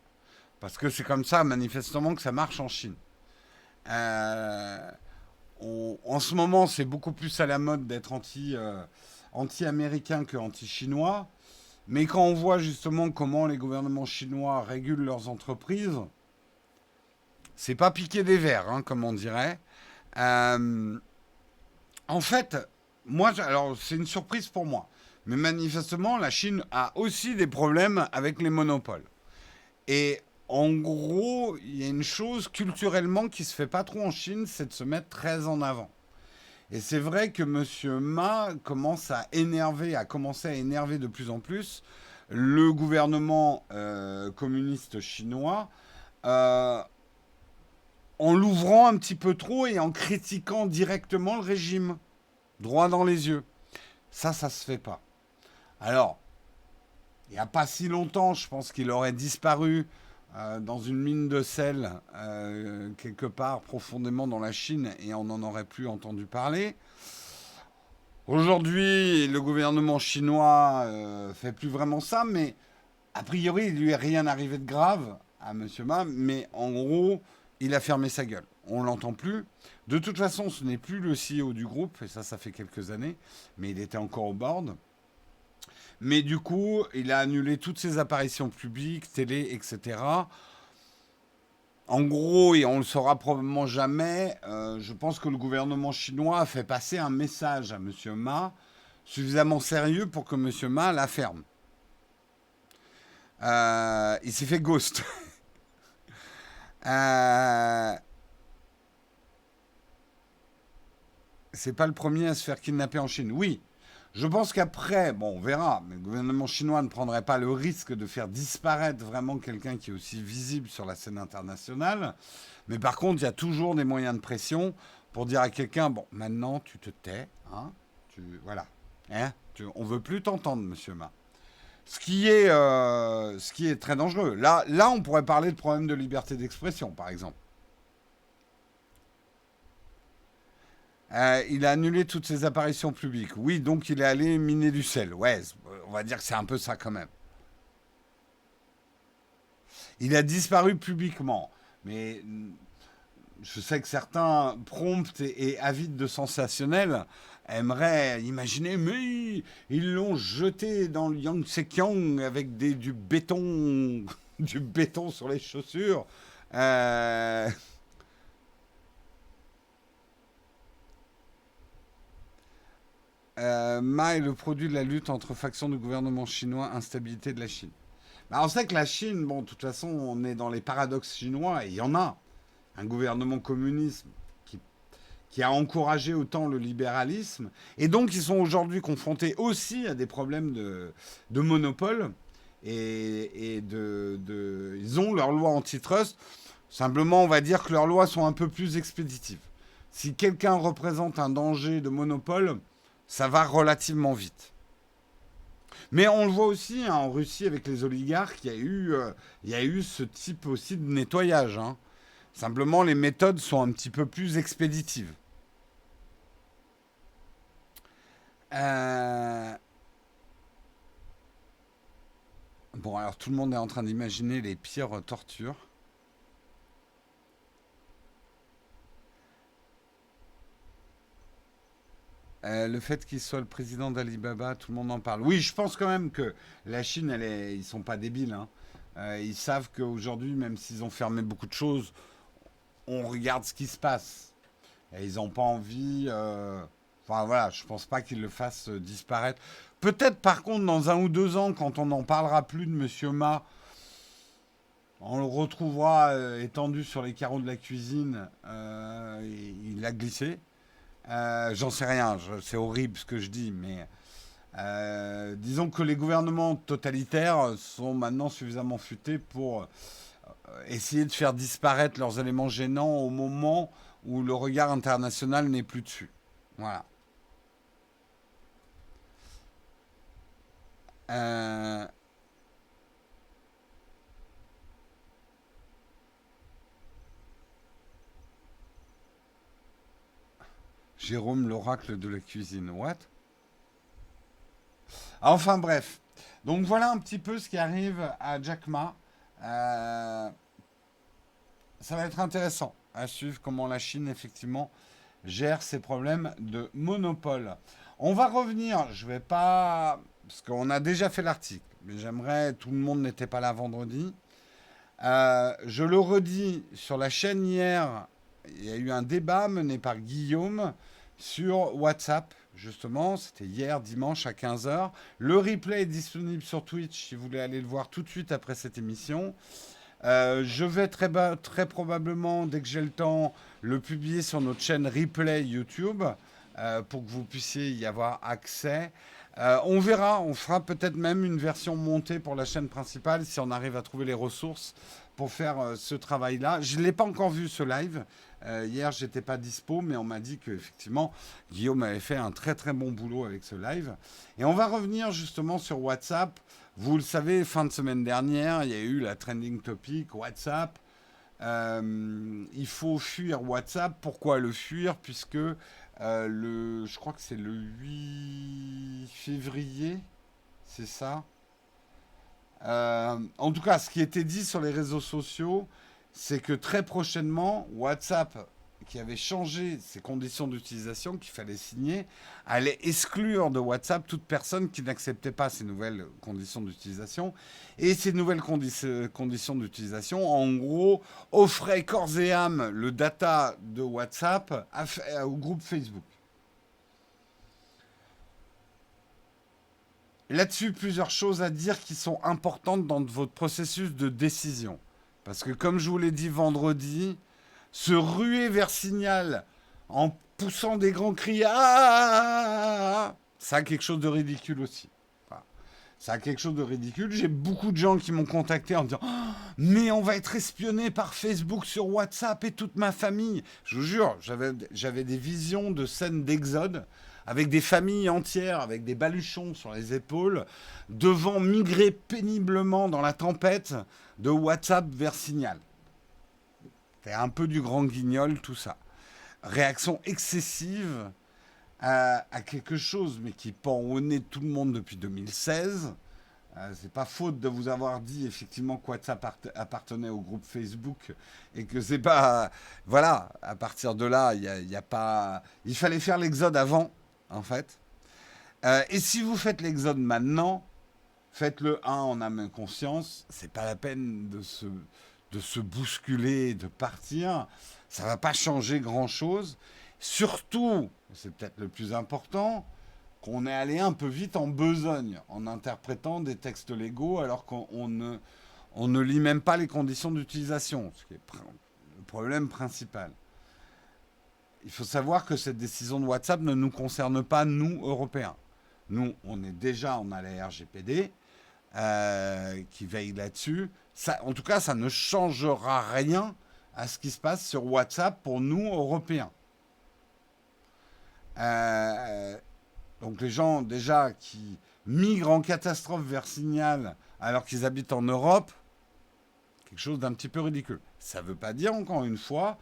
Parce que c'est comme ça, manifestement, que ça marche en Chine. Euh, en ce moment, c'est beaucoup plus à la mode d'être anti-américain que anti-chinois. Mais quand on voit justement comment les gouvernements chinois régulent leurs entreprises, c'est pas piquer des verres, hein, comme on dirait. Euh, En fait, alors c'est une surprise pour moi, mais manifestement, la Chine a aussi des problèmes avec les monopoles. Et en gros, il y a une chose culturellement qui se fait pas trop en Chine, c'est de se mettre très en avant. Et c'est vrai que Monsieur Ma a commencé à énerver de plus en plus le gouvernement communiste chinois euh, en l'ouvrant un petit peu trop et en critiquant directement le régime, droit dans les yeux. Ça se fait pas. Alors, il n'y a pas si longtemps, je pense qu'il aurait disparu dans une mine de sel quelque part profondément dans la Chine et on n'en aurait plus entendu parler. Aujourd'hui, le gouvernement chinois fait plus vraiment ça, mais a priori, il lui est rien arrivé de grave à Monsieur Ma, mais en gros, il a fermé sa gueule. On l'entend plus. De toute façon, ce n'est plus le CEO du groupe, et ça fait quelques années, mais il était encore au board. Mais du coup, il a annulé toutes ses apparitions publiques, télé, etc. En gros, et on le saura probablement jamais, je pense que le gouvernement chinois a fait passer un message à Monsieur Ma suffisamment sérieux pour que Monsieur Ma la ferme. Il s'est fait ghost. Euh, c'est pas le premier à se faire kidnapper en Chine. Oui, je pense qu'après, bon, on verra, mais le gouvernement chinois ne prendrait pas le risque de faire disparaître vraiment quelqu'un qui est aussi visible sur la scène internationale. Mais par contre, il y a toujours des moyens de pression pour dire à quelqu'un, bon, maintenant tu te tais, hein, voilà, hein, on veut plus t'entendre, Monsieur Ma. Ce qui est très dangereux. Là, on pourrait parler de problème de liberté d'expression, par exemple. Il a annulé toutes ses apparitions publiques. Oui, donc il est allé miner du sel. Ouais, on va dire que c'est un peu ça quand même. Il a disparu publiquement. Mais je sais que certains prompts et avides de sensationnel aimeraient imaginer, mais ils l'ont jeté dans le Yangtze-Kiang avec du béton, du béton sur les chaussures. Euh, Ma est le produit de la lutte entre factions du gouvernement chinois, instabilité de la Chine. Bah, on sait que la Chine, bon, de toute façon, on est dans les paradoxes chinois, et il y en a. Un gouvernement communiste qui, qui a encouragé autant le libéralisme, et donc ils sont aujourd'hui confrontés aussi à des problèmes de monopole, ils ont leurs lois antitrust. Simplement, on va dire que leurs lois sont un peu plus expéditives. Si quelqu'un représente un danger de monopole, ça va relativement vite. Mais on le voit aussi hein, en Russie avec les oligarques, il y a eu ce type aussi de nettoyage. Hein. Simplement, les méthodes sont un petit peu plus expéditives. Euh, Bon, alors tout le monde est en train d'imaginer les pires tortures. Le fait qu'il soit le président d'Alibaba, tout le monde en parle. Oui, je pense quand même que la Chine, ils sont pas débiles. Hein. Ils savent qu'aujourd'hui, même s'ils ont fermé beaucoup de choses, on regarde ce qui se passe. Et ils n'ont pas envie. Enfin voilà, je pense pas qu'ils le fassent disparaître. Peut-être par contre, dans 1 ou 2 ans, quand on n'en parlera plus de Monsieur Ma, on le retrouvera étendu sur les carreaux de la cuisine. Il a glissé. J'en sais rien, c'est horrible ce que je dis, mais disons que les gouvernements totalitaires sont maintenant suffisamment futés pour essayer de faire disparaître leurs éléments gênants au moment où le regard international n'est plus dessus. Voilà. Euh, Jérôme, l'oracle de la cuisine. What? Enfin bref. Donc voilà un petit peu ce qui arrive à Jack Ma. Euh, Ça va être intéressant à suivre comment la Chine, effectivement, gère ces problèmes de monopole. On va revenir, je vais pas... Parce qu'on a déjà fait l'article, mais j'aimerais, tout le monde n'était pas là vendredi. Je le redis, sur la chaîne hier, il y a eu un débat mené par Guillaume sur WhatsApp, justement. C'était hier, dimanche, à 15 heures. Le replay est disponible sur Twitch si vous voulez aller le voir tout de suite après cette émission. Je vais très probablement, dès que j'ai le temps, le publier sur notre chaîne replay YouTube pour que vous puissiez y avoir accès. On verra, on fera peut-être même une version montée pour la chaîne principale si on arrive à trouver les ressources pour faire ce travail-là. Je ne l'ai pas encore vu ce live. Hier, j'étais pas dispo, mais on m'a dit qu'effectivement, Guillaume avait fait un très très bon boulot avec ce live. Et on va revenir justement sur WhatsApp. Vous le savez, fin de semaine dernière, il y a eu la trending topic WhatsApp. Il faut fuir WhatsApp. Pourquoi le fuir? Puisque je crois que c'est le 8 février, c'est ça. En tout cas, ce qui était dit sur les réseaux sociaux, c'est que très prochainement, WhatsApp, qui avait changé ses conditions d'utilisation, qu'il fallait signer, allait exclure de WhatsApp toute personne qui n'acceptait pas ces nouvelles conditions d'utilisation. Et ces nouvelles conditions d'utilisation, en gros, offraient corps et âme le data de WhatsApp au groupe Facebook. Là-dessus, plusieurs choses à dire qui sont importantes dans votre processus de décision. Parce que comme je vous l'ai dit vendredi, se ruer vers Signal en poussant des grands cris, ah, ça a quelque chose de ridicule aussi. Voilà. Ça a quelque chose de ridicule. J'ai beaucoup de gens qui m'ont contacté en me disant, oh, mais on va être espionné par Facebook sur WhatsApp et toute ma famille. Je vous jure, j'avais des visions de scènes d'exode avec des familles entières, avec des baluchons sur les épaules, devant migrer péniblement dans la tempête de WhatsApp vers Signal. C'est un peu du grand guignol, tout ça. Réaction excessive à quelque chose, mais qui pend au nez de tout le monde depuis 2016. C'est pas faute de vous avoir dit effectivement que WhatsApp appartenait au groupe Facebook et que c'est pas... Voilà, à partir de là, il y a pas... Il fallait faire l'exode avant, en fait. Et si vous faites l'exode maintenant, faites-le en âme et conscience. C'est pas la peine de se bousculer, de partir. Ça va pas changer grand-chose. Surtout, c'est peut-être le plus important, qu'on est allé un peu vite en besogne en interprétant des textes légaux alors qu'on ne lit même pas les conditions d'utilisation, ce qui est le problème principal. Il faut savoir que cette décision de WhatsApp ne nous concerne pas, nous, Européens. Nous, on a la RGPD qui veille là-dessus. En tout cas, ça ne changera rien à ce qui se passe sur WhatsApp pour nous, Européens. Donc les gens déjà qui migrent en catastrophe vers Signal alors qu'ils habitent en Europe, quelque chose d'un petit peu ridicule. Ça ne veut pas dire, encore une fois,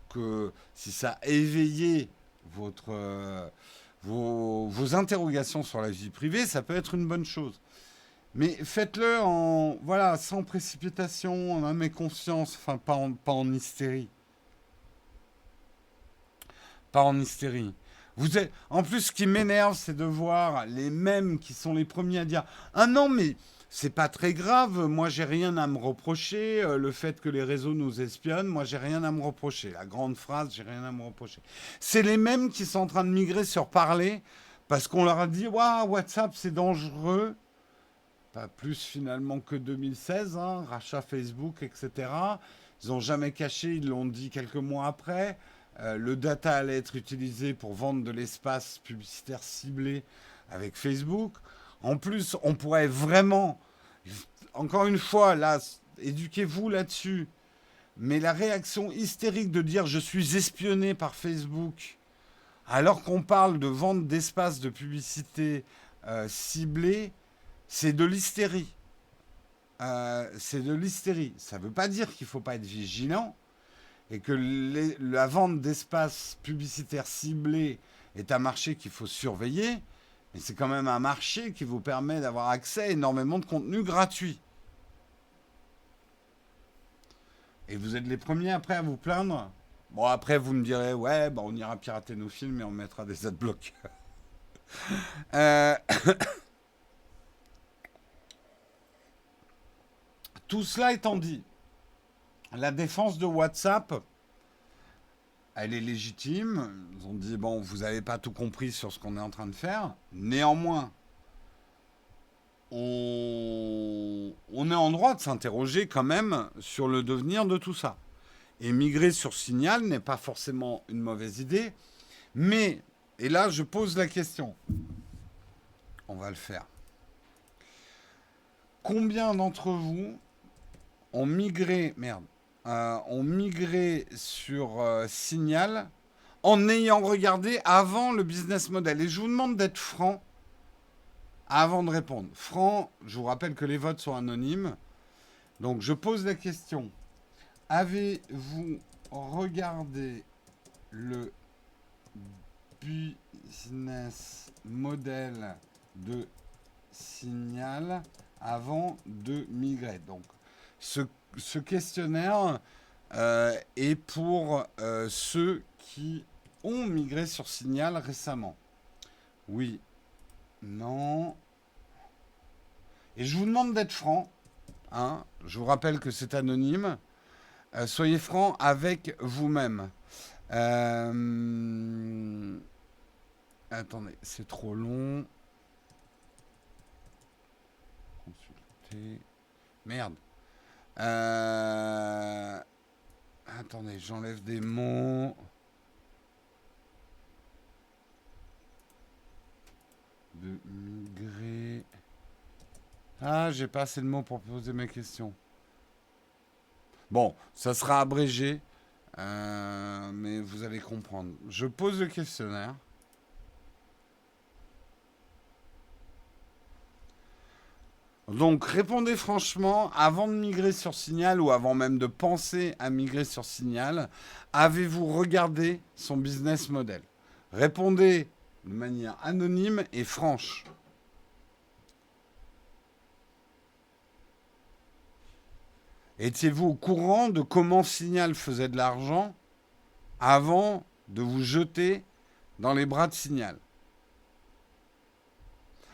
que si ça a éveillé vos interrogations sur la vie privée, ça peut être une bonne chose. Mais faites-le sans précipitation, en âme et conscience, enfin pas en hystérie. Pas en hystérie. En plus, ce qui m'énerve, c'est de voir les mêmes qui sont les premiers à dire ah non, mais c'est pas très grave, moi j'ai rien à me reprocher, le fait que les réseaux nous espionnent, moi j'ai rien à me reprocher. La grande phrase, j'ai rien à me reprocher. C'est les mêmes qui sont en train de migrer sur Parler parce qu'on leur a dit waouh, WhatsApp c'est dangereux. Pas plus finalement que 2016, hein, rachat Facebook, etc. Ils n'ont jamais caché, ils l'ont dit quelques mois après. Le data allait être utilisé pour vendre de l'espace publicitaire ciblé avec Facebook. En plus, on pourrait vraiment, encore une fois, là, éduquez-vous là-dessus. Mais la réaction hystérique de dire je suis espionné par Facebook, alors qu'on parle de vente d'espace de publicité ciblé, c'est de l'hystérie. C'est de l'hystérie. Ça ne veut pas dire qu'il ne faut pas être vigilant et que la vente d'espace publicitaire ciblé est un marché qu'il faut surveiller, mais c'est quand même un marché qui vous permet d'avoir accès à énormément de contenu gratuit. Et vous êtes les premiers après à vous plaindre Bon, après, vous me direz, ouais, bah, on ira pirater nos films et on mettra des adblocks. Euh, tout cela étant dit, la défense de WhatsApp, elle est légitime. Ils ont dit, bon, vous n'avez pas tout compris sur ce qu'on est en train de faire. Néanmoins, on est en droit de s'interroger quand même sur le devenir de tout ça. Et migrer sur Signal n'est pas forcément une mauvaise idée. Mais, et là, je pose la question. On va le faire. Combien d'entre vous ont migré, ont migré sur Signal en ayant regardé avant le business model? Et je vous demande d'être franc avant de répondre. Franc, je vous rappelle que les votes sont anonymes. Donc je pose la question. Avez-vous regardé le business model de Signal avant de migrer? Donc ce questionnaire est pour ceux qui ont migré sur Signal récemment. Oui, non. Et je vous demande d'être franc. Hein. Je vous rappelle que c'est anonyme. Soyez franc avec vous-même. Attendez, c'est trop long. Consulter. Merde. Attendez, j'enlève des mots. De migrer. Ah, j'ai pas assez de mots pour poser mes questions. Bon, ça sera abrégé, mais vous allez comprendre. Je pose le questionnaire. Donc, répondez franchement, avant de migrer sur Signal ou avant même de penser à migrer sur Signal, avez-vous regardé son business model? Répondez de manière anonyme et franche. Étiez-vous au courant de comment Signal faisait de l'argent avant de vous jeter dans les bras de Signal?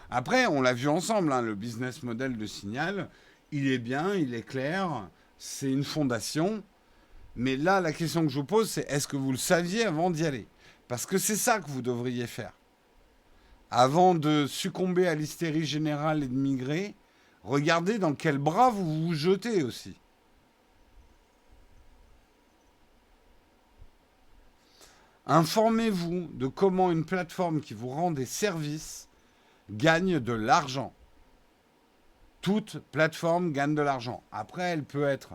Après, on l'a vu ensemble, hein, le business model de Signal, il est bien, il est clair, c'est une fondation. Mais là, la question que je vous pose, c'est est-ce que vous le saviez avant d'y aller? Parce que c'est ça que vous devriez faire. Avant de succomber à l'hystérie générale et de migrer, regardez dans quel bras vous vous jetez aussi. Informez-vous de comment une plateforme qui vous rend des services gagne de l'argent. Toute plateforme gagne de l'argent. Après, elle peut être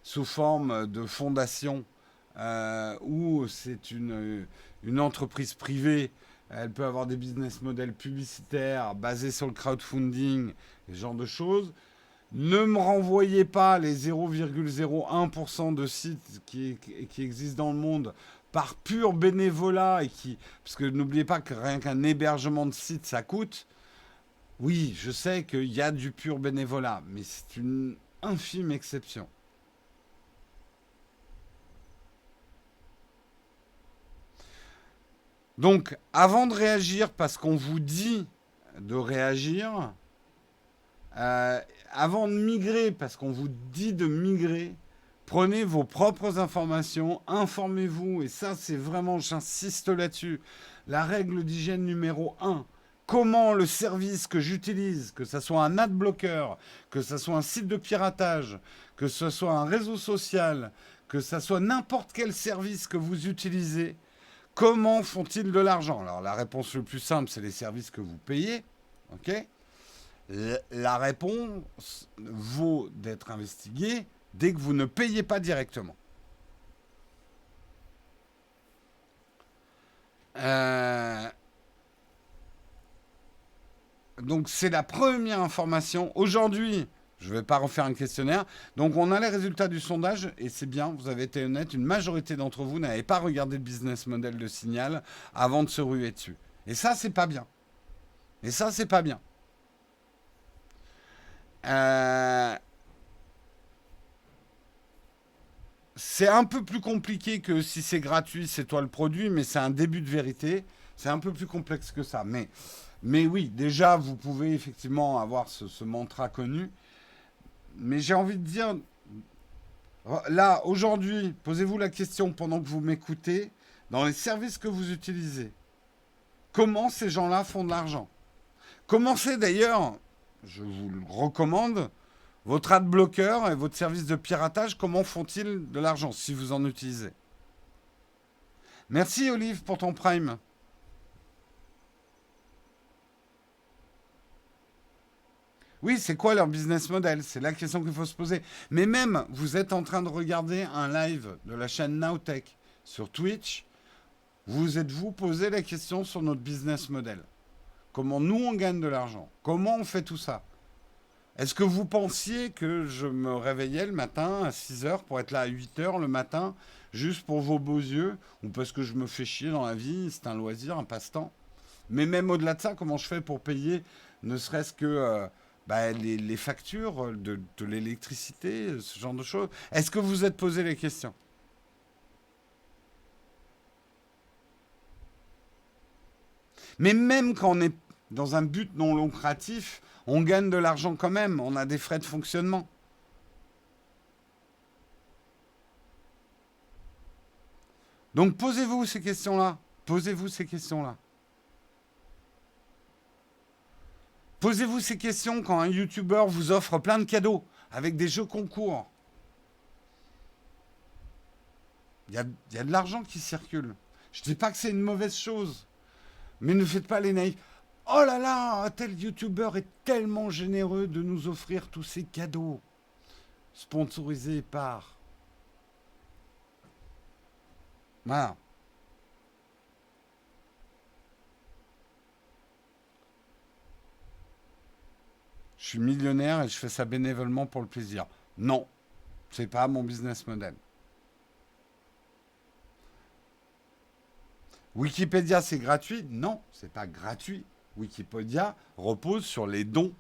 sous forme de fondation ou c'est une entreprise privée. Elle peut avoir des business models publicitaires basés sur le crowdfunding, ce genre de choses. Ne me renvoyez pas les 0,01% de sites qui existent dans le monde par pur bénévolat parce que n'oubliez pas que rien qu'un hébergement de site ça coûte. Oui, je sais qu'il y a du pur bénévolat, mais c'est une infime exception. Donc, avant de réagir, parce qu'on vous dit de réagir, euh, avant de migrer, parce qu'on vous dit de migrer, prenez vos propres informations, informez-vous, et ça, c'est vraiment, j'insiste là-dessus, la règle d'hygiène numéro un. Comment le service que j'utilise, que ce soit un adblocker, que ce soit un site de piratage, que ce soit un réseau social, que ce soit n'importe quel service que vous utilisez, comment font-ils de l'argent? Alors la réponse le plus simple, c'est les services que vous payez. Ok? La réponse vaut d'être investiguée dès que vous ne payez pas directement. Euh, donc c'est la première information. Aujourd'hui, je ne vais pas refaire un questionnaire. Donc on a les résultats du sondage et c'est bien, vous avez été honnête, une majorité d'entre vous n'avez pas regardé le business model de Signal avant de se ruer dessus. Et ça, c'est pas bien. Et ça, c'est pas bien. Euh, c'est un peu plus compliqué que si c'est gratuit, c'est toi le produit, mais c'est un début de vérité. C'est un peu plus complexe que ça. Mais oui, déjà, vous pouvez effectivement avoir ce mantra connu. Mais j'ai envie de dire, là, aujourd'hui, posez-vous la question pendant que vous m'écoutez, dans les services que vous utilisez, comment ces gens-là font de l'argent? Commencez d'ailleurs, je vous le recommande, votre ad blocker et votre service de piratage, comment font-ils de l'argent si vous en utilisez? Merci Olive pour ton prime. Oui, c'est quoi leur business model? C'est la question qu'il faut se poser. Mais même, vous êtes en train de regarder un live de la chaîne Nowtech sur Twitch, vous êtes-vous posé la question sur notre business model? Comment nous on gagne de l'argent? Comment on fait tout ça? Est-ce que vous pensiez que je me réveillais le matin à 6 heures pour être là à 8 heures le matin, juste pour vos beaux yeux, ou parce que je me fais chier dans la vie, c'est un loisir, un passe-temps? Mais même au-delà de ça, comment je fais pour payer ne serait-ce que bah, les factures de l'électricité, ce genre de choses? Est-ce que vous vous êtes posé les questions? Mais même quand on est dans un but non lucratif, on gagne de l'argent quand même, on a des frais de fonctionnement. Donc posez-vous ces questions-là. Posez-vous ces questions-là. Posez-vous ces questions quand un YouTuber vous offre plein de cadeaux avec des jeux concours. Il y a de l'argent qui circule. Je ne dis pas que c'est une mauvaise chose, mais ne faites pas les naïfs. Oh là là, un tel YouTuber est tellement généreux de nous offrir tous ces cadeaux sponsorisés par. Voilà. Je suis millionnaire et je fais ça bénévolement pour le plaisir. Non, c'est pas mon business model. Wikipédia, c'est gratuit? Non, c'est pas gratuit. Wikipédia repose sur les dons.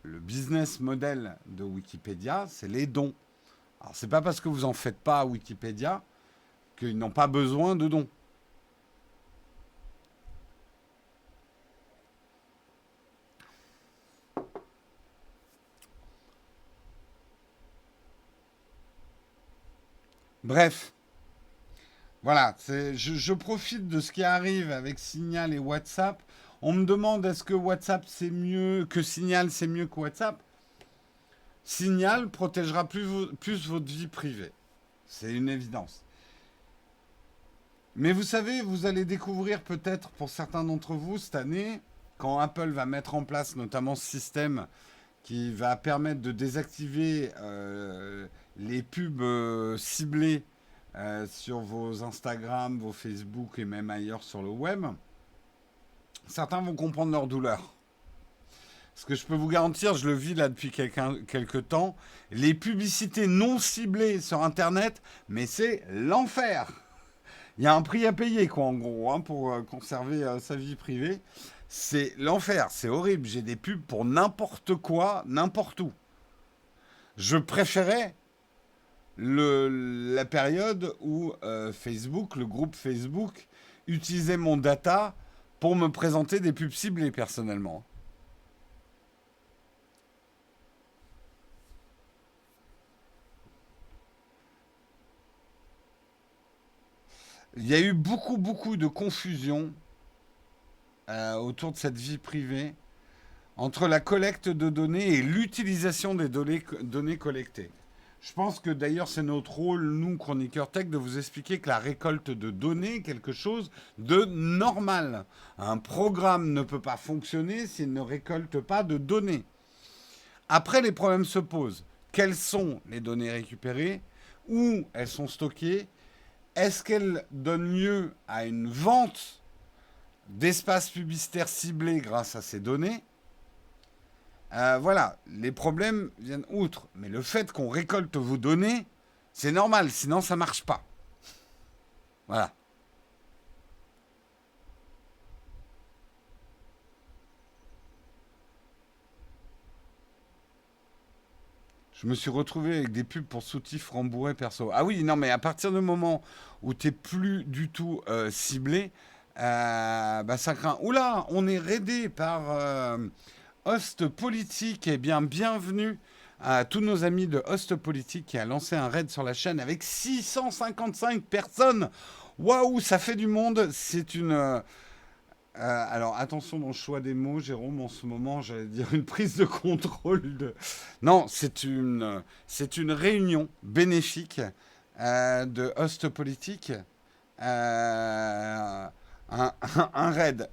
Le business model de Wikipédia, c'est les dons. Alors, c'est pas parce que vous en faites pas à Wikipédia qu'ils n'ont pas besoin de dons. Bref, voilà, je profite de ce qui arrive avec Signal et WhatsApp. On me demande est-ce que WhatsApp c'est mieux que Signal, c'est mieux que WhatsApp? Signal protégera plus votre vie privée. C'est une évidence. Mais vous savez, vous allez découvrir peut-être pour certains d'entre vous cette année, quand Apple va mettre en place notamment ce système qui va permettre de désactiver les pubs ciblées sur vos Instagram, vos Facebook et même ailleurs sur le web, certains vont comprendre leur douleur. Ce que je peux vous garantir, je le vis là depuis quelques temps, les publicités non ciblées sur Internet, mais c'est l'enfer. Il y a un prix à payer, quoi, en gros, hein, pour conserver sa vie privée. C'est l'enfer, c'est horrible. J'ai des pubs pour n'importe quoi, n'importe où. Je préférais la période où Facebook, le groupe Facebook, utilisait mon data pour me présenter des pubs ciblées personnellement. Il y a eu beaucoup de confusion autour de cette vie privée entre la collecte de données et l'utilisation des données collectées. Je pense que d'ailleurs c'est notre rôle, nous, chroniqueurs tech, de vous expliquer que la récolte de données est quelque chose de normal. Un programme ne peut pas fonctionner s'il ne récolte pas de données. Après, les problèmes se posent. Quelles sont les données récupérées? Où elles sont stockées? Est-ce qu'elles donnent lieu à une vente d'espaces publicitaires ciblés grâce à ces données? Voilà, les problèmes viennent outre. Mais le fait qu'on récolte vos données, c'est normal, sinon ça marche pas. Voilà. Je me suis retrouvé avec des pubs pour soutifs rembourrés perso. Ah oui, non, mais à partir du moment où tu n'es plus du tout ciblé, bah ça craint. Oula, on est raidé par Host Politique. Eh bien, bienvenue à tous nos amis de Host Politique qui a lancé un raid sur la chaîne avec 655 personnes. Waouh, ça fait du monde. C'est une. Alors attention dans le choix des mots, Jérôme, en ce moment, j'allais dire une prise de contrôle de... Non, c'est une réunion bénéfique de host politique, un raid.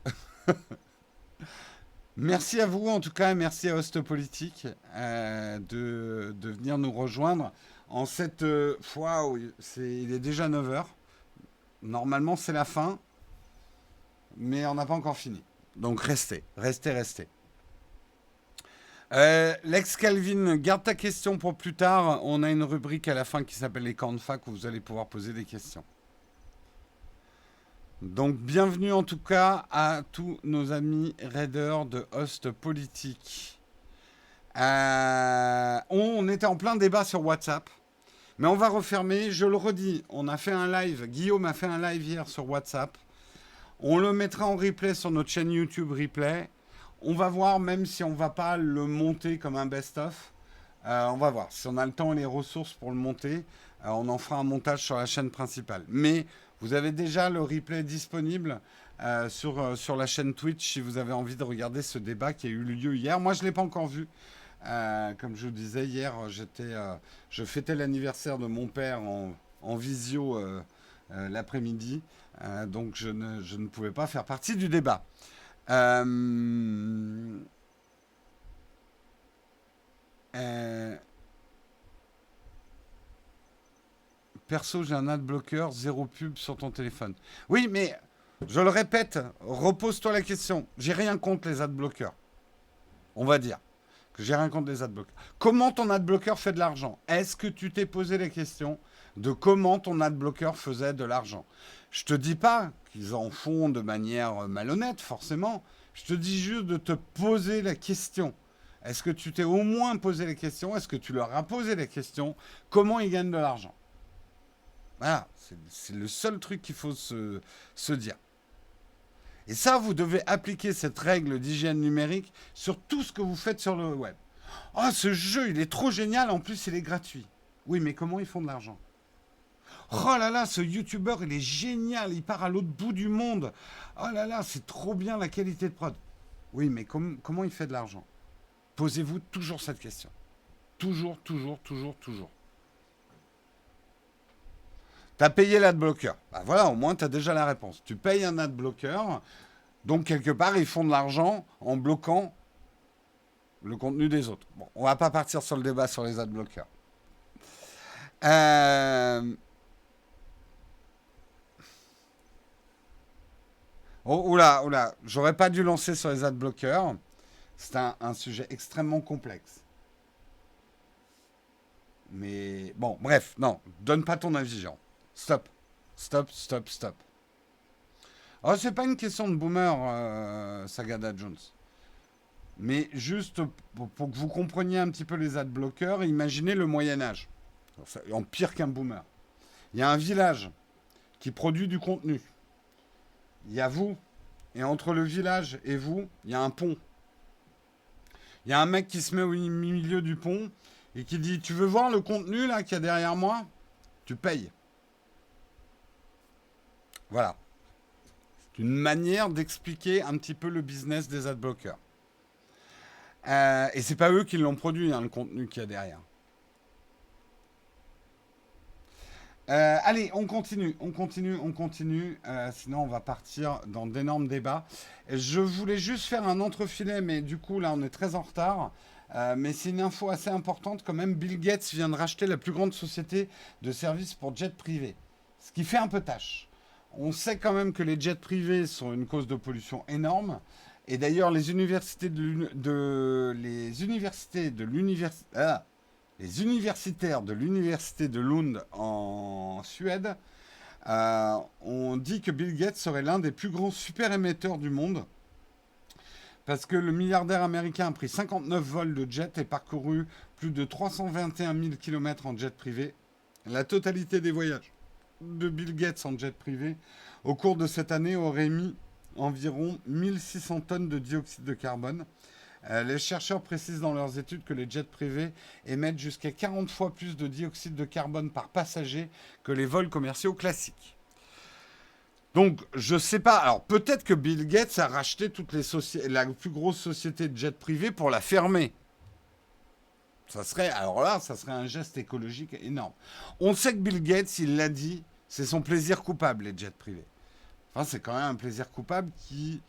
Merci à vous en tout cas, et merci à Host Politique de venir nous rejoindre en cette fois où il est déjà 9 heures. Normalement c'est la fin, mais on n'a pas encore fini. Donc restez, restez, restez. Lex Calvin, garde ta question pour plus tard. On a une rubrique à la fin qui s'appelle les camps de fac où vous allez pouvoir poser des questions. Donc bienvenue en tout cas à tous nos amis raiders de Host Politique. On était en plein débat sur WhatsApp, mais on va refermer. Je le redis, on a fait un live. Guillaume a fait un live hier sur WhatsApp. On le mettra en replay sur notre chaîne YouTube Replay. On va voir, même si on ne va pas le monter comme un best-of. On va voir. Si on a le temps et les ressources pour le monter, on en fera un montage sur la chaîne principale. Mais vous avez déjà le replay disponible sur la chaîne Twitch si vous avez envie de regarder ce débat qui a eu lieu hier. Moi, je ne l'ai pas encore vu. Comme je vous disais, hier, je fêtais l'anniversaire de mon père en visio l'après-midi. Donc je ne pouvais pas faire partie du débat. Perso, j'ai un adblocker, zéro pub sur ton téléphone. Oui, mais je le répète, repose-toi la question. J'ai rien contre les adblockers. On va dire que j'ai rien contre les adblockers. Comment ton adblocker fait de l'argent? Est-ce que tu t'es posé la question de comment ton adblocker faisait de l'argent? Je te dis pas qu'ils en font de manière malhonnête, forcément. Je te dis juste de te poser la question. Est-ce que tu t'es au moins posé la question? Est-ce que tu leur as posé la question? Comment ils gagnent de l'argent? Voilà, c'est le seul truc qu'il faut se dire. Et ça, vous devez appliquer cette règle d'hygiène numérique sur tout ce que vous faites sur le web. Oh, ce jeu, il est trop génial, en plus, il est gratuit. Oui, mais comment ils font de l'argent? Oh là là, ce youtubeur, il est génial, il part à l'autre bout du monde. Oh là là, c'est trop bien la qualité de prod. Oui, mais comment il fait de l'argent? Posez-vous toujours cette question. Toujours, toujours, toujours, toujours. T'as payé l'adblocker. Bah voilà, au moins t'as déjà la réponse. Tu payes un adblocker, donc quelque part ils font de l'argent en bloquant le contenu des autres. Bon, on va pas partir sur le débat sur les adblockers. Oh, oula, oula, j'aurais pas dû lancer sur les adblockers. C'est un sujet extrêmement complexe. Mais bon, bref, non, donne pas ton avis, Jean. Stop, stop, stop, stop. Oh, c'est pas une question de boomer, Sagada Jones. Mais juste pour que vous compreniez un petit peu les adblockers, imaginez le Moyen-Âge. En pire qu'un boomer. Il y a un village qui produit du contenu. Il y a vous. Et entre le village et vous, il y a un pont. Il y a un mec qui se met au milieu du pont et qui dit: tu veux voir le contenu là qu'il y a derrière moi? Tu payes. Voilà. C'est une manière d'expliquer un petit peu le business des adblockers. Et c'est pas eux qui l'ont produit, hein, le contenu qu'il y a derrière. Allez, on continue. Sinon, on va partir dans d'énormes débats. Je voulais juste faire un entrefilet, mais du coup, là, on est très en retard. Mais c'est une info assez importante quand même. Bill Gates vient de racheter la plus grande société de services pour jets privés. Ce qui fait un peu tâche. On sait quand même que les jets privés sont une cause de pollution énorme. Et d'ailleurs, les universitaires de l'université de Lund en Suède ont dit que Bill Gates serait l'un des plus grands super émetteurs du monde parce que le milliardaire américain a pris 59 vols de jet et parcouru plus de 321 000 km en jet privé. La totalité des voyages de Bill Gates en jet privé au cours de cette année aurait émis environ 1600 tonnes de dioxyde de carbone. Les chercheurs précisent dans leurs études que les jets privés émettent jusqu'à 40 fois plus de dioxyde de carbone par passager que les vols commerciaux classiques. Donc, je ne sais pas. Alors, peut-être que Bill Gates a racheté la plus grosse société de jets privés pour la fermer. Alors là, ça serait un geste écologique énorme. On sait que Bill Gates, il l'a dit, c'est son plaisir coupable, les jets privés. Enfin, c'est quand même un plaisir coupable qui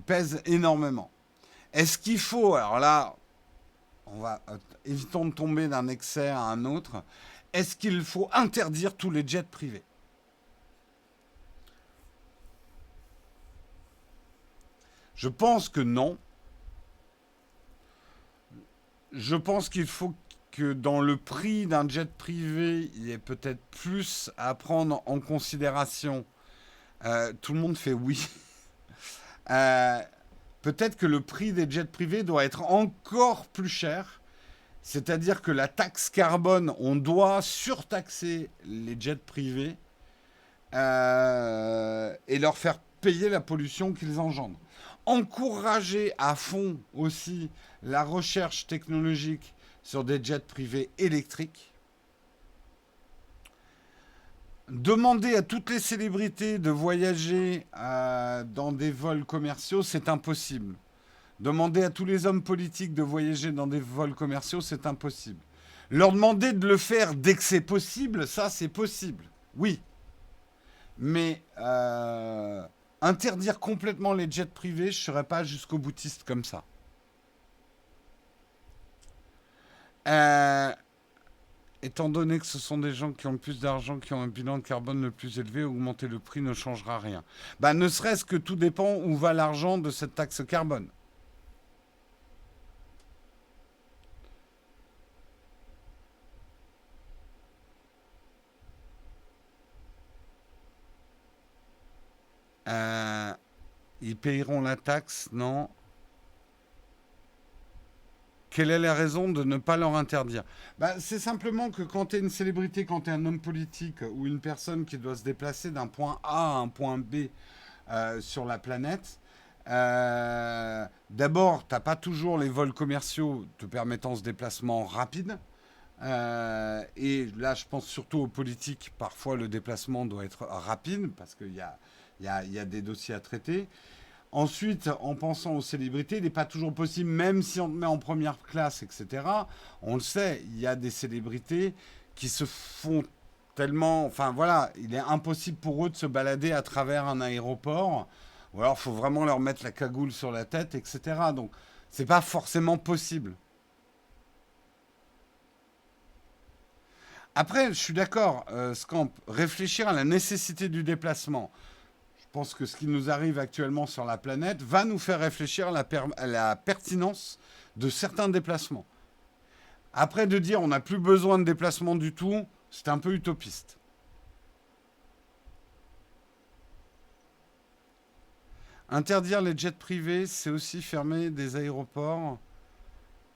pèse énormément. Est-ce qu'il faut, alors là, évitons de tomber d'un excès à un autre, est-ce qu'il faut interdire tous les jets privés? Je pense que non. Je pense qu'il faut que dans le prix d'un jet privé, il y ait peut-être plus à prendre en considération. Tout le monde fait oui. Euh, Peut-être que le prix des jets privés doit être encore plus cher. C'est-à-dire que la taxe carbone, on doit surtaxer les jets privés et leur faire payer la pollution qu'ils engendrent. Encourager à fond aussi la recherche technologique sur des jets privés électriques. Demander à toutes les célébrités de voyager dans des vols commerciaux, c'est impossible. Demander à tous les hommes politiques de voyager dans des vols commerciaux, c'est impossible. Leur demander de le faire dès que c'est possible, ça c'est possible. Oui. Mais interdire complètement les jets privés, je ne serais pas jusqu'au boutiste comme ça. Euh, Étant donné que ce sont des gens qui ont le plus d'argent, qui ont un bilan de carbone le plus élevé, augmenter le prix ne changera rien. Bah, ne serait-ce que tout dépend où va l'argent de cette taxe carbone. Euh, Ils payeront la taxe, non? Quelle est la raison de ne pas leur interdire? Bah, c'est simplement que quand tu es une célébrité, quand tu es un homme politique ou une personne qui doit se déplacer d'un point A à un point B sur la planète, d'abord, tu n'as pas toujours les vols commerciaux te permettant ce déplacement rapide. Et là, je pense surtout aux politiques. Parfois, le déplacement doit être rapide parce qu'il y a des dossiers à traiter. Ensuite, en pensant aux célébrités, il n'est pas toujours possible, même si on te met en première classe, etc. On le sait, il y a des célébrités qui se font tellement... Enfin voilà, il est impossible pour eux de se balader à travers un aéroport. Ou alors, il faut vraiment leur mettre la cagoule sur la tête, etc. Donc, c'est pas forcément possible. Après, je suis d'accord, Scamp, réfléchir à la nécessité du déplacement. Je pense que ce qui nous arrive actuellement sur la planète va nous faire réfléchir à la pertinence de certains déplacements. Après, de dire on n'a plus besoin de déplacement du tout, c'est un peu utopiste. Interdire les jets privés, c'est aussi fermer des aéroports.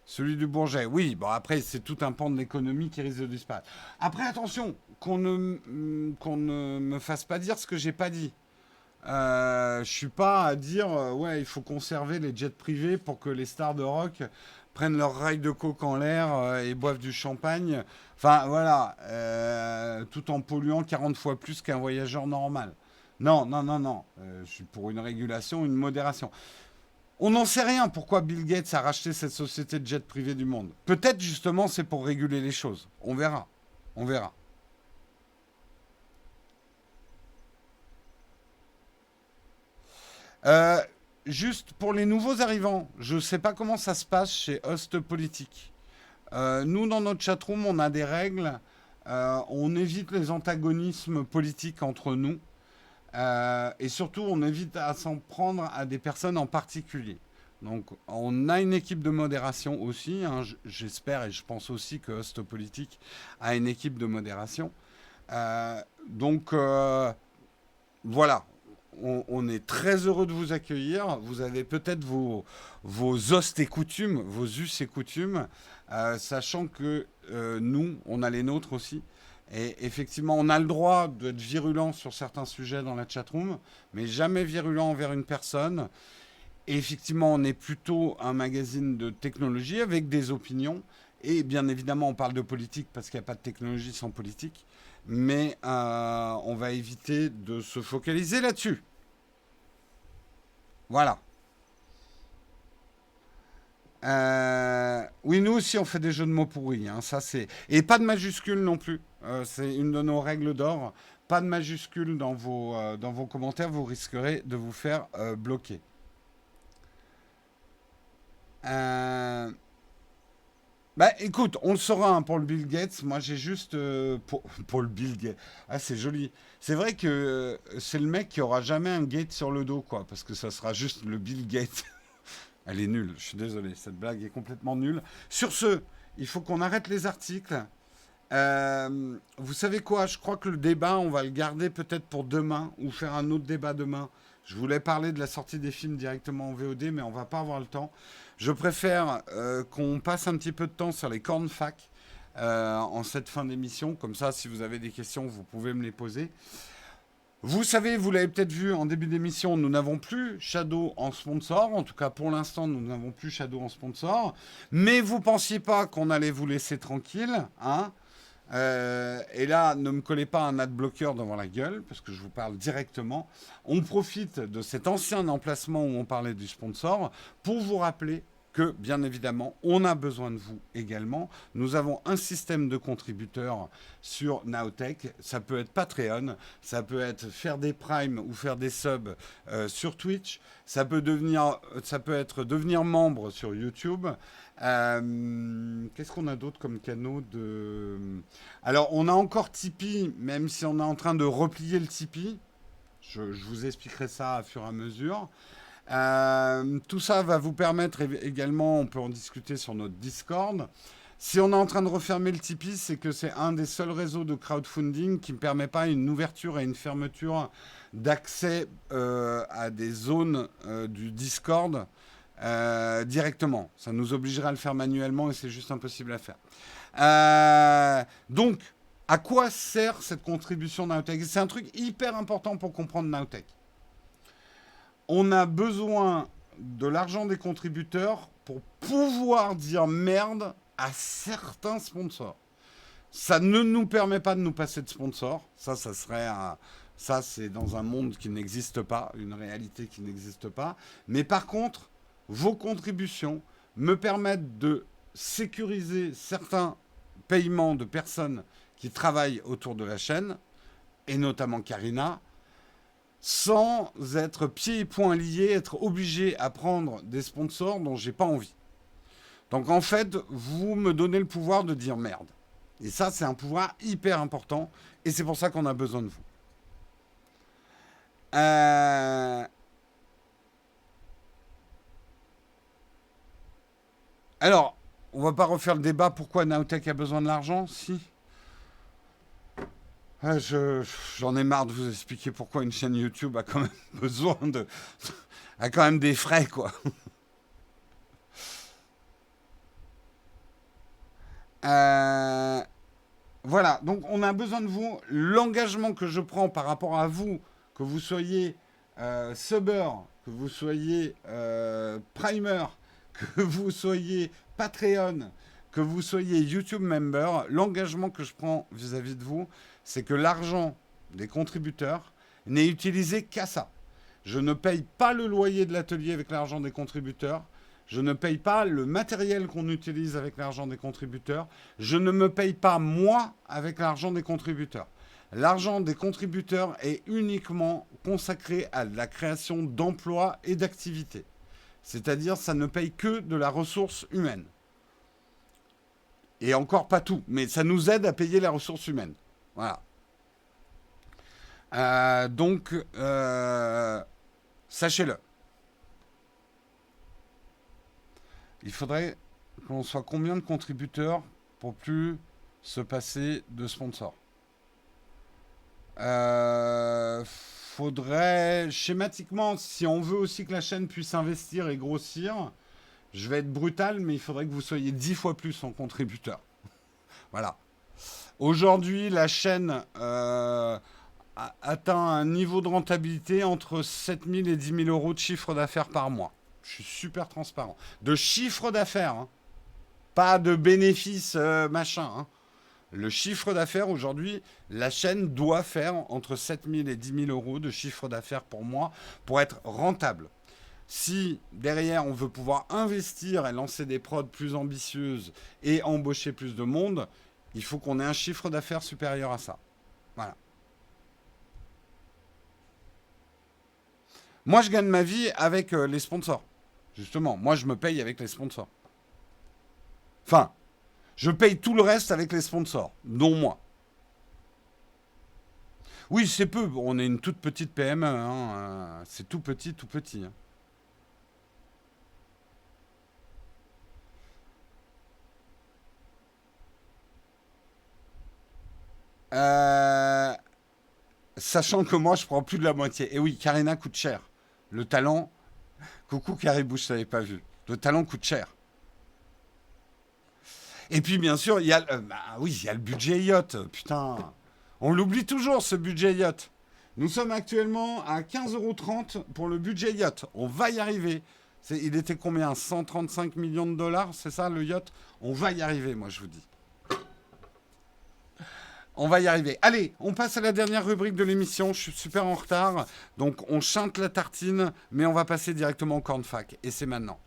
Celui du Bourget, oui. Bon, après, c'est tout un pan de l'économie qui risque de disparaître. Après, attention, qu'on ne me fasse pas dire ce que j'ai pas dit. Je suis pas à dire ouais, il faut conserver les jets privés pour que les stars de rock prennent leur rail de coke en l'air et boivent du champagne. Enfin voilà, tout en polluant 40 fois plus qu'un voyageur normal. Non, non, non, non. Je suis pour une régulation, une modération. On n'en sait rien pourquoi Bill Gates a racheté cette société de jets privés du monde. Peut-être justement c'est pour réguler les choses. On verra. On verra. Euh, Juste pour les nouveaux arrivants, je ne sais pas comment ça se passe chez Host Politique. Nous, dans notre chatroom, on a des règles. On évite les antagonismes politiques entre nous. Et surtout, on évite à s'en prendre à des personnes en particulier. Donc, on a une équipe de modération aussi, hein, j'espère et je pense aussi que Host Politique a une équipe de modération. Donc, voilà, on est très heureux de vous accueillir. Vous avez peut-être vos os et coutumes, vos us et coutumes, sachant que nous, on a les nôtres aussi. Et effectivement, on a le droit d'être virulent sur certains sujets dans la chatroom, mais jamais virulent envers une personne. Et effectivement, on est plutôt un magazine de technologie avec des opinions. Et bien évidemment, on parle de politique parce qu'il n'y a pas de technologie sans politique. Mais on va éviter de se focaliser là-dessus. Voilà. Oui, nous aussi, on fait des jeux de mots pourris. Hein, ça, c'est... Et pas de majuscules non plus. C'est une de nos règles d'or. Pas de majuscules dans vos commentaires. Vous risquerez de vous faire bloquer. Euh, Bah écoute, on le saura hein, pour le Bill Gates. Moi j'ai juste pour le Bill Gates. Ah c'est joli. C'est vrai que c'est le mec qui aura jamais un Gates sur le dos quoi, parce que ça sera juste le Bill Gates. Elle est nulle. Je suis désolé. Cette blague est complètement nulle. Sur ce, il faut qu'on arrête les articles. Vous savez quoi? Je crois que le débat, on va le garder peut-être pour demain ou faire un autre débat demain. Je voulais parler de la sortie des films directement en VOD, mais on va pas avoir le temps. Je préfère qu'on passe un petit peu de temps sur les cornes fac en cette fin d'émission. Comme ça, si vous avez des questions, vous pouvez me les poser. Vous savez, vous l'avez peut-être vu en début d'émission, nous n'avons plus Shadow en sponsor. En tout cas, pour l'instant, nous n'avons plus Shadow en sponsor. Mais vous pensiez pas qu'on allait vous laisser tranquille, hein? Et là, ne me collez pas un adblocker devant la gueule, parce que je vous parle directement. On profite de cet ancien emplacement où on parlait du sponsor pour vous rappeler que, bien évidemment, on a besoin de vous également. Nous avons un système de contributeurs sur Nowtech. Ça peut être Patreon, ça peut être faire des primes ou faire des subs sur Twitch. Ça peut être devenir membre sur YouTube. Qu'est-ce qu'on a d'autre comme canaux de... Alors, on a encore Tipeee, même si on est en train de replier le Tipeee. Je vous expliquerai ça à fur et à mesure. Tout ça va vous permettre également, on peut en discuter sur notre Discord. Si on est en train de refermer le Tipeee, c'est que c'est un des seuls réseaux de crowdfunding qui ne permet pas une ouverture et une fermeture d'accès à des zones du Discord directement. Ça nous obligerait à le faire manuellement et c'est juste impossible à faire. Donc, à quoi sert cette contribution Nowtech? C'est un truc hyper important pour comprendre Nowtech. On a besoin de l'argent des contributeurs pour pouvoir dire merde à certains sponsors. Ça ne nous permet pas de nous passer de sponsors. Ça serait ça, c'est dans un monde qui n'existe pas, une réalité qui n'existe pas. Mais par contre, vos contributions me permettent de sécuriser certains paiements de personnes qui travaillent autour de la chaîne, et notamment Karina, sans être pieds et poings liés, être obligé à prendre des sponsors dont j'ai pas envie. Donc en fait, vous me donnez le pouvoir de dire merde. Et ça, c'est un pouvoir hyper important, et c'est pour ça qu'on a besoin de vous. Alors, on va pas refaire le débat pourquoi Nowtech a besoin de l'argent, si. J'en ai marre de vous expliquer pourquoi une chaîne YouTube a quand même besoin de... a quand même des frais, quoi. Voilà, donc on a besoin de vous. L'engagement que je prends par rapport à vous, que vous soyez subber, que vous soyez primer, que vous soyez Patreon, que vous soyez YouTube member, l'engagement que je prends vis-à-vis de vous, c'est que l'argent des contributeurs n'est utilisé qu'à ça. Je ne paye pas le loyer de l'atelier avec l'argent des contributeurs. Je ne paye pas le matériel qu'on utilise avec l'argent des contributeurs. Je ne me paye pas moi avec l'argent des contributeurs. L'argent des contributeurs est uniquement consacré à la création d'emplois et d'activités. C'est-à-dire, ça ne paye que de la ressource humaine. Et encore pas tout, mais ça nous aide à payer la ressource humaine. Voilà. Donc, sachez-le. Il faudrait qu'on soit combien de contributeurs pour plus se passer de sponsors faudrait, schématiquement, si on veut aussi que la chaîne puisse investir et grossir, je vais être brutal, mais il faudrait que vous soyez 10 fois plus en contributeur. Voilà. Aujourd'hui, la chaîne atteint un niveau de rentabilité entre 7 000 et 10 000 € de chiffre d'affaires par mois. Je suis super transparent. De chiffre d'affaires, hein. Pas de bénéfices machin, hein. Le chiffre d'affaires aujourd'hui, la chaîne doit faire entre 7 000 et 10 000 € de chiffre d'affaires pour mois pour être rentable. Si derrière on veut pouvoir investir et lancer des prods plus ambitieuses et embaucher plus de monde, il faut qu'on ait un chiffre d'affaires supérieur à ça. Voilà. Moi, je gagne ma vie avec les sponsors. Justement, moi, je me paye avec les sponsors. Enfin, je paye tout le reste avec les sponsors, dont moi. Oui, c'est peu. On est une toute petite PME. Hein. C'est tout petit, tout petit. Hein. Euh, Sachant que moi, je prends plus de la moitié. Et oui, Karina coûte cher. Le talent, coucou Caribou, je t'avais pas vu. Le talent coûte cher. Et puis, bien sûr, il y a, bah, oui, il y a le budget yacht. Putain, on l'oublie toujours, ce budget yacht. Nous sommes actuellement à 15,30 € pour le budget yacht. On va y arriver. Il était combien? 135 millions de dollars, c'est ça le yacht? On va y arriver, moi je vous dis. On va y arriver. Allez, on passe à la dernière rubrique de l'émission. Je suis super en retard. Donc on chante la tartine, mais on va passer directement au cornfac. Et c'est maintenant.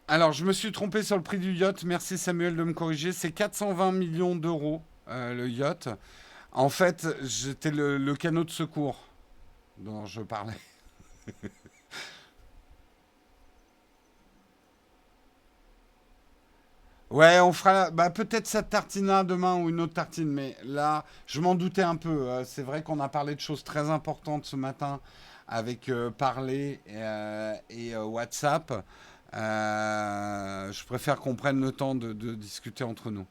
Alors, je me suis trompé sur le prix du yacht. Merci Samuel de me corriger. C'est 420 millions d'euros, le yacht. En fait, j'étais le canot de secours dont je parlais. Ouais, on fera bah, peut-être cette tartine-là demain ou une autre tartine, mais là, je m'en doutais un peu. C'est vrai qu'on a parlé de choses très importantes ce matin avec Parler et WhatsApp. Je préfère qu'on prenne le temps de discuter entre nous.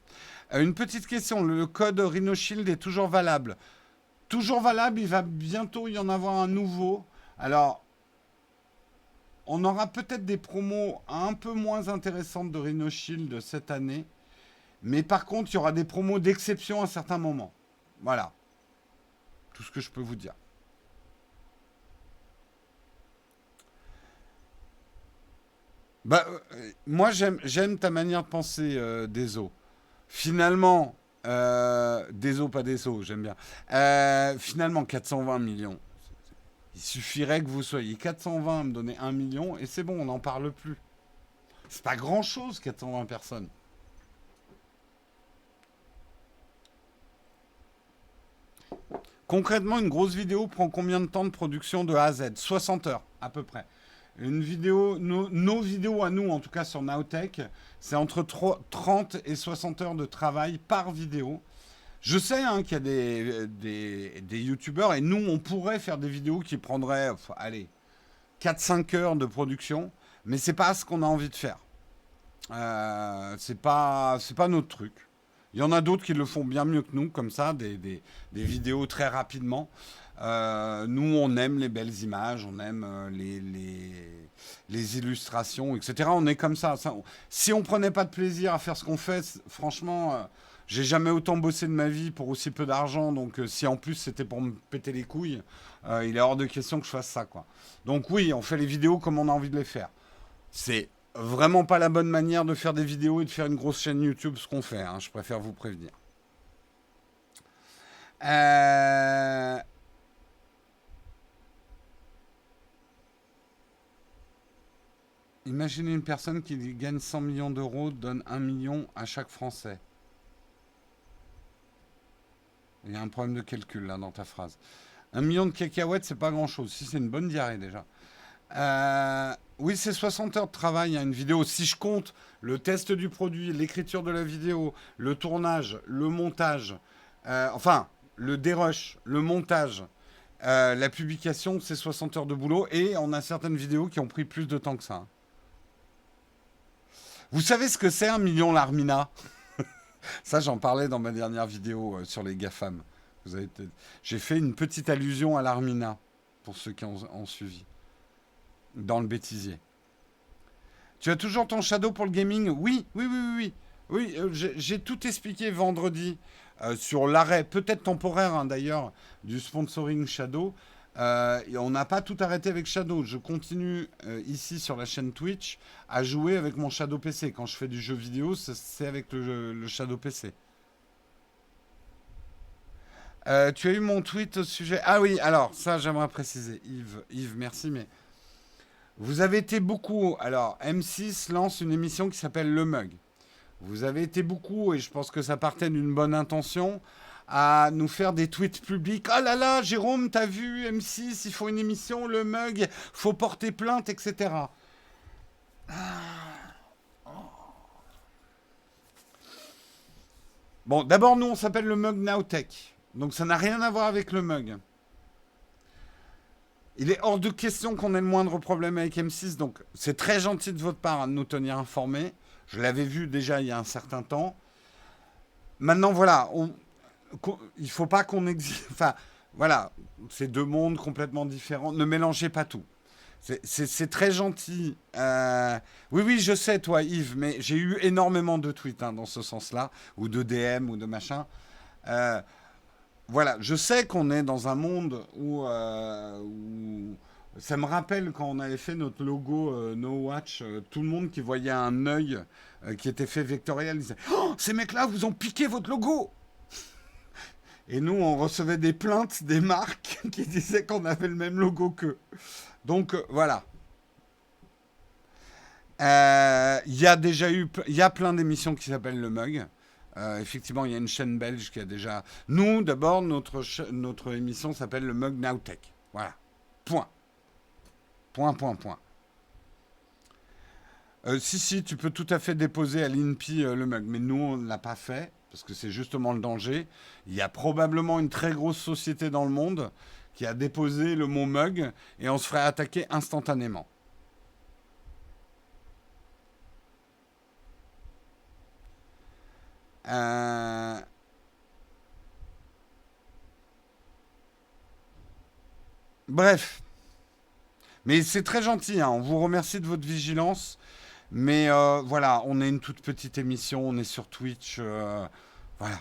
Une petite question, le code RhinoShield est toujours valable? Toujours valable, il va bientôt y en avoir un nouveau. Alors, on aura peut-être des promos un peu moins intéressantes de RhinoShield cette année. Mais par contre, il y aura des promos d'exception à certains moments. Voilà, tout ce que je peux vous dire. Bah, moi, j'aime ta manière de penser, Deso. Finalement, Deso, pas Deso, j'aime bien. Finalement, 420 millions. Il suffirait que vous soyez 420 à me donner 1 million et c'est bon, on n'en parle plus. C'est pas grand-chose, 420 personnes. Concrètement, une grosse vidéo prend combien de temps de production de A à Z? 60 heures, à peu près. Une vidéo, nos vidéos à nous, en tout cas sur Nowtech, c'est entre 30 et 60 heures de travail par vidéo. Je sais hein, qu'il y a des youtubeurs et nous, on pourrait faire des vidéos qui prendraient, enfin, allez, 4-5 heures de production, mais c'est pas ce qu'on a envie de faire. C'est pas notre truc. Il y en a d'autres qui le font bien mieux que nous, comme ça, des vidéos très rapidement. Nous, on aime les belles images, on aime les illustrations, etc. On est comme ça. Si on prenait pas de plaisir à faire ce qu'on fait, franchement, j'ai jamais autant bossé de ma vie pour aussi peu d'argent. Donc, si en plus c'était pour me péter les couilles, il est hors de question que je fasse ça, quoi. Donc oui, on fait les vidéos comme on a envie de les faire. C'est vraiment pas la bonne manière de faire des vidéos et de faire une grosse chaîne YouTube, ce qu'on fait, hein, je préfère vous prévenir. Euh, Imaginez une personne qui gagne 100 millions d'euros, donne 1 million à chaque Français. Il y a un problème de calcul là dans ta phrase. 1 million de cacahuètes, c'est pas grand-chose. Si c'est une bonne diarrhée déjà. Oui, c'est 60 heures de travail, hein, une vidéo. Si je compte le test du produit, l'écriture de la vidéo, le tournage, le montage, enfin, le dérush, le montage La publication, c'est 60 heures de boulot et on a certaines vidéos qui ont pris plus de temps que ça. Vous savez ce que c'est 1 million l'Armina? Ça, j'en parlais dans ma dernière vidéo sur les GAFAM. Vous avez J'ai fait une petite allusion à l'Armina, pour ceux qui ont suivi, dans le bêtisier. Tu as toujours ton Shadow pour le gaming? Oui, oui, oui, oui. Oui, oui j'ai tout expliqué vendredi sur l'arrêt, peut-être temporaire d'ailleurs, du sponsoring Shadow. Et on n'a pas tout arrêté avec Shadow. Je continue ici sur la chaîne Twitch à jouer avec mon Shadow PC. Quand je fais du jeu vidéo, c'est avec le Shadow PC. Tu as eu mon tweet au sujet. Ah oui, alors ça j'aimerais préciser. Yves, merci, mais vous avez été beaucoup. Alors, M6 lance une émission qui s'appelle Le Mug. Vous avez été beaucoup, et je pense que ça partait d'une bonne intention, à nous faire des tweets publics. Oh là là, Jérôme, t'as vu M6, il faut une émission, Le Mug, faut porter plainte, etc. Bon, d'abord, nous, on s'appelle Le Mug Nowtech. Donc, ça n'a rien à voir avec Le Mug. Il est hors de question qu'on ait le moindre problème avec M6, donc c'est très gentil de votre part de nous tenir informés. Je l'avais vu déjà il y a un certain temps. Maintenant, voilà, il ne faut pas qu'on exige. Enfin, voilà, c'est deux mondes complètement différents. Ne mélangez pas tout. C'est très gentil. Oui, oui, je sais, toi, Yves, mais j'ai eu énormément de tweets dans ce sens-là, ou de DM, ou de machin. Euh, voilà, je sais qu'on est dans un monde où ça me rappelle quand on avait fait notre logo No Watch, tout le monde qui voyait un œil qui était fait vectoriel disait oh, ces mecs-là vous ont piqué votre logo. Et nous, on recevait des plaintes des marques qui disaient qu'on avait le même logo qu'eux. Donc voilà. Il y a déjà eu, il y a plein d'émissions qui s'appellent Le Mug. Effectivement, il y a une chaîne belge qui a déjà. Nous, d'abord, notre émission s'appelle Le Mug Nowtech. Voilà. Point. Point, point, point. Si, si, tu peux tout à fait déposer à l'INPI le mug, mais nous, on ne l'a pas fait, parce que c'est justement le danger. Il y a probablement une très grosse société dans le monde qui a déposé le mot mug, et on se ferait attaquer instantanément. Euh, Bref, mais c'est très gentil, hein. On vous remercie de votre vigilance. Mais voilà, on est une toute petite émission, on est sur Twitch. Voilà.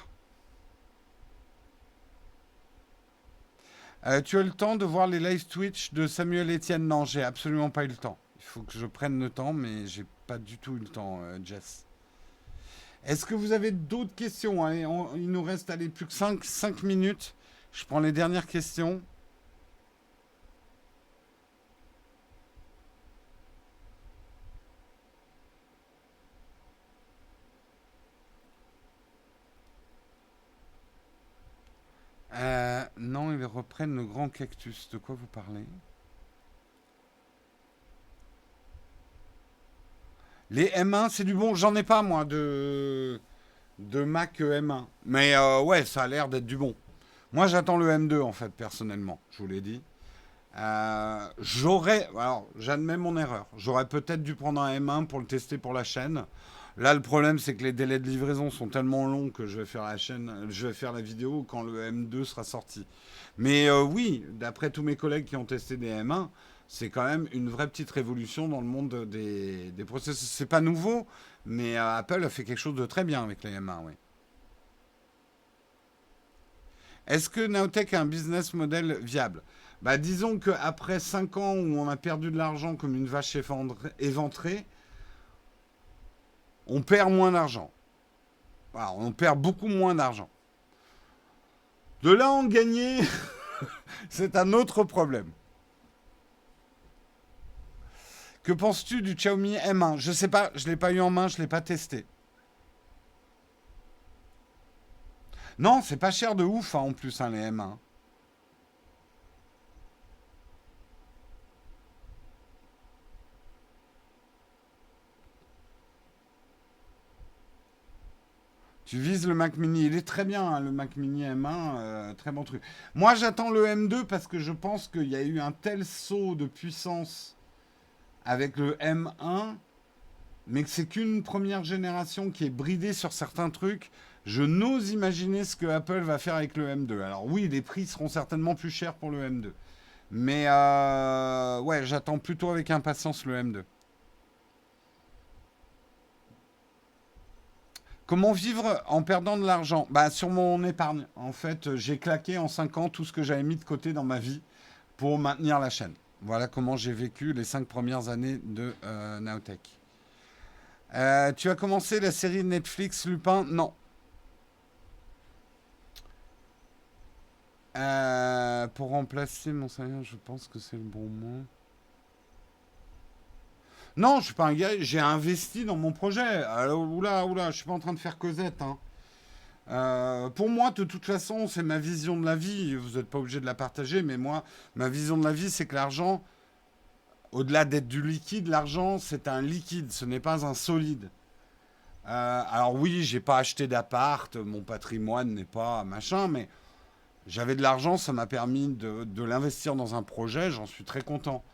Tu as le temps de voir les live Twitch de Samuel Etienne? Non, j'ai absolument pas eu le temps. Il faut que je prenne le temps, mais j'ai pas du tout eu le temps, Jess. Est-ce que vous avez d'autres questions? Allez, il nous reste allez, plus que cinq minutes. Je prends les dernières questions. Non, ils reprennent le grand cactus. De quoi vous parlez? Les M1, c'est du bon. J'en ai pas, moi, de Mac M1. Mais ouais, ça a l'air d'être du bon. Moi, j'attends le M2, en fait, personnellement. Je vous l'ai dit. Alors, j'admets mon erreur. J'aurais peut-être dû prendre un M1 pour le tester pour la chaîne. Là, le problème, c'est que les délais de livraison sont tellement longs que je vais faire la chaîne, je vais faire la vidéo quand le M2 sera sorti. Mais oui, d'après tous mes collègues qui ont testé des M1, c'est quand même une vraie petite révolution dans le monde des processeurs. C'est pas nouveau, mais Apple a fait quelque chose de très bien avec les M1, oui. Est-ce que Nowtech a un business model viable? Bah, disons qu'après 5 ans où on a perdu de l'argent comme une vache éventrée, on perd moins d'argent. Voilà, on perd beaucoup moins d'argent. De là en gagner, c'est un autre problème. Que penses-tu du Xiaomi M1? Je sais pas, je l'ai pas eu en main, je l'ai pas testé. Non, c'est pas cher de ouf en plus les M1. Tu vises le Mac Mini. Il est très bien, hein, le Mac Mini M1. Très bon truc. Moi, j'attends le M2 parce que je pense qu'il y a eu un tel saut de puissance avec le M1, mais que c'est qu'une première génération qui est bridée sur certains trucs. Je n'ose imaginer ce que Apple va faire avec le M2. Alors oui, les prix seront certainement plus chers pour le M2. Mais ouais, j'attends plutôt avec impatience le M2. Comment vivre en perdant de l'argent? Bah, sur mon épargne. En fait, j'ai claqué en 5 ans tout ce que j'avais mis de côté dans ma vie pour maintenir la chaîne. Voilà comment j'ai vécu les 5 premières années de Nowtech. Tu as commencé la série Netflix Lupin? Non. Pour remplacer mon salaire, je pense que c'est le bon mot. Non, je suis pas un gars, j'ai investi dans mon projet. Alors, oula, oula, je suis pas en train de faire Cosette, hein. Pour moi, de toute façon, c'est ma vision de la vie. Vous n'êtes pas obligé de la partager, mais moi, ma vision de la vie, c'est que l'argent, au-delà d'être du liquide, l'argent, c'est un liquide, ce n'est pas un solide. Alors oui, j'ai pas acheté d'appart, mon patrimoine n'est pas machin, mais j'avais de l'argent, ça m'a permis de l'investir dans un projet, j'en suis très content.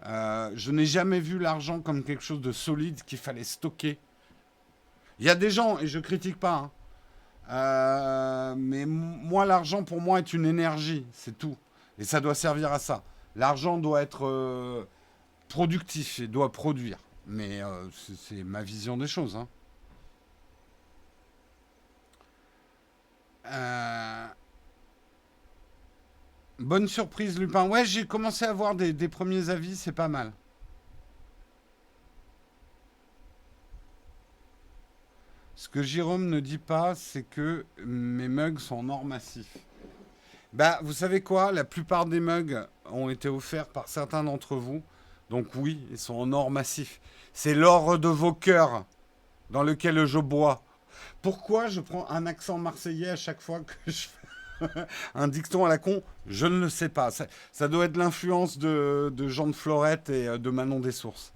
Je n'ai jamais vu l'argent comme quelque chose de solide qu'il fallait stocker. Il y a des gens, et je critique pas, hein, mais moi, l'argent pour moi est une énergie, c'est tout. Et ça doit servir à ça. L'argent doit être productif et doit produire. Mais c'est ma vision des choses, hein. Euh, Bonne surprise, Lupin. Ouais, j'ai commencé à avoir des premiers avis, c'est pas mal. Ce que Jérôme ne dit pas, c'est que mes mugs sont en or massif. Bah, vous savez quoi? La plupart des mugs ont été offerts par certains d'entre vous. Donc oui, ils sont en or massif. C'est l'or de vos cœurs dans lequel je bois. Pourquoi je prends un accent marseillais à chaque fois que je fais un dicton à la con? Je ne le sais pas. Ça doit être l'influence de Jean de Florette et de Manon des Sources.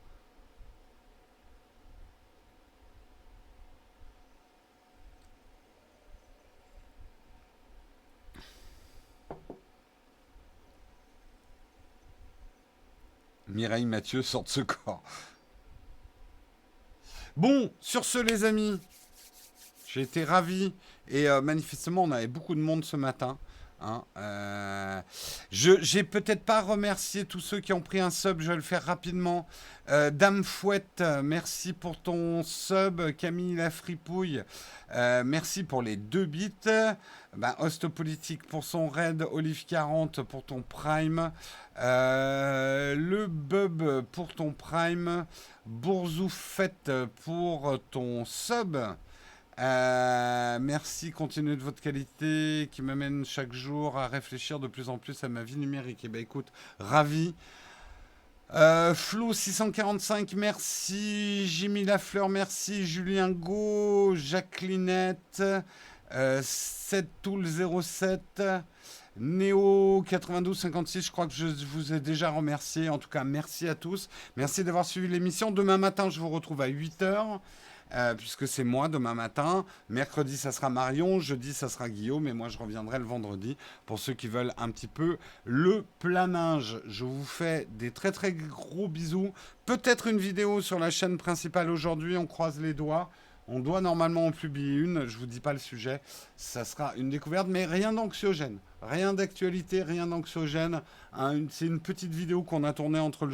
Mireille Mathieu sort de ce corps. Bon, sur ce les amis, j'ai été ravi. Et manifestement, on avait beaucoup de monde ce matin, hein. J'ai peut-être pas remercié tous ceux qui ont pris un sub. Je vais le faire rapidement. Dame Fouette, merci pour ton sub. Camille la fripouille, merci pour les 2 bits. Ben, Host Politique pour son raid. Olive 40 pour ton prime. Le Bub pour ton prime. Bourzoufette pour ton sub. Merci, continuez de votre qualité qui m'amène chaque jour à réfléchir de plus en plus à ma vie numérique. Et ben écoute, ravi. Flo 645, merci. Jimmy Lafleur, merci. Julien Go, Jacquelinette, 7tool07, Néo 9256, je crois que je vous ai déjà remercié. En tout cas, merci à tous. Merci d'avoir suivi l'émission. Demain matin, je vous retrouve à 8h. Puisque c'est moi demain matin. Mercredi, ça sera Marion. Jeudi, ça sera Guillaume. Et moi, je reviendrai le vendredi pour ceux qui veulent un petit peu le planage. Je vous fais des très très gros bisous. Peut-être une vidéo sur la chaîne principale aujourd'hui. On croise les doigts. On doit normalement en publier une. Je vous dis pas le sujet. Ça sera une découverte, mais rien d'anxiogène. Rien d'actualité, rien d'anxiogène. C'est une petite vidéo qu'on a tournée entre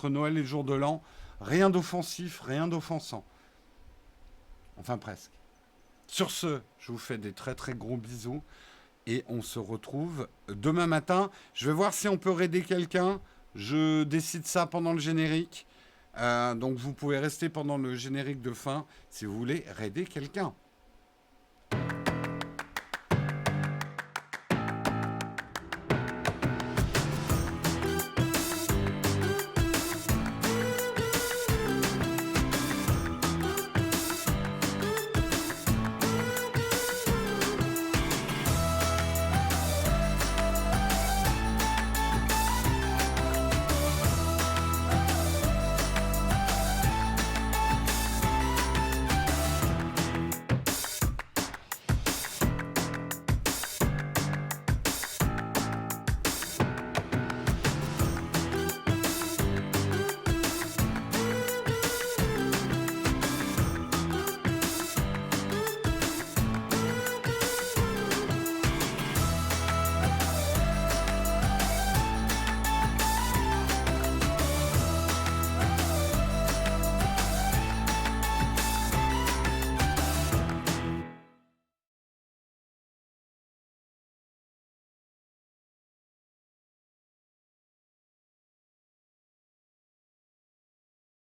Noël et le jour de l'an. Rien d'offensif, rien d'offensant. Enfin presque. Sur ce, je vous fais des très très gros bisous et on se retrouve demain matin. Je vais voir si on peut raider quelqu'un. Je décide ça pendant le générique. Donc vous pouvez rester pendant le générique de fin si vous voulez raider quelqu'un.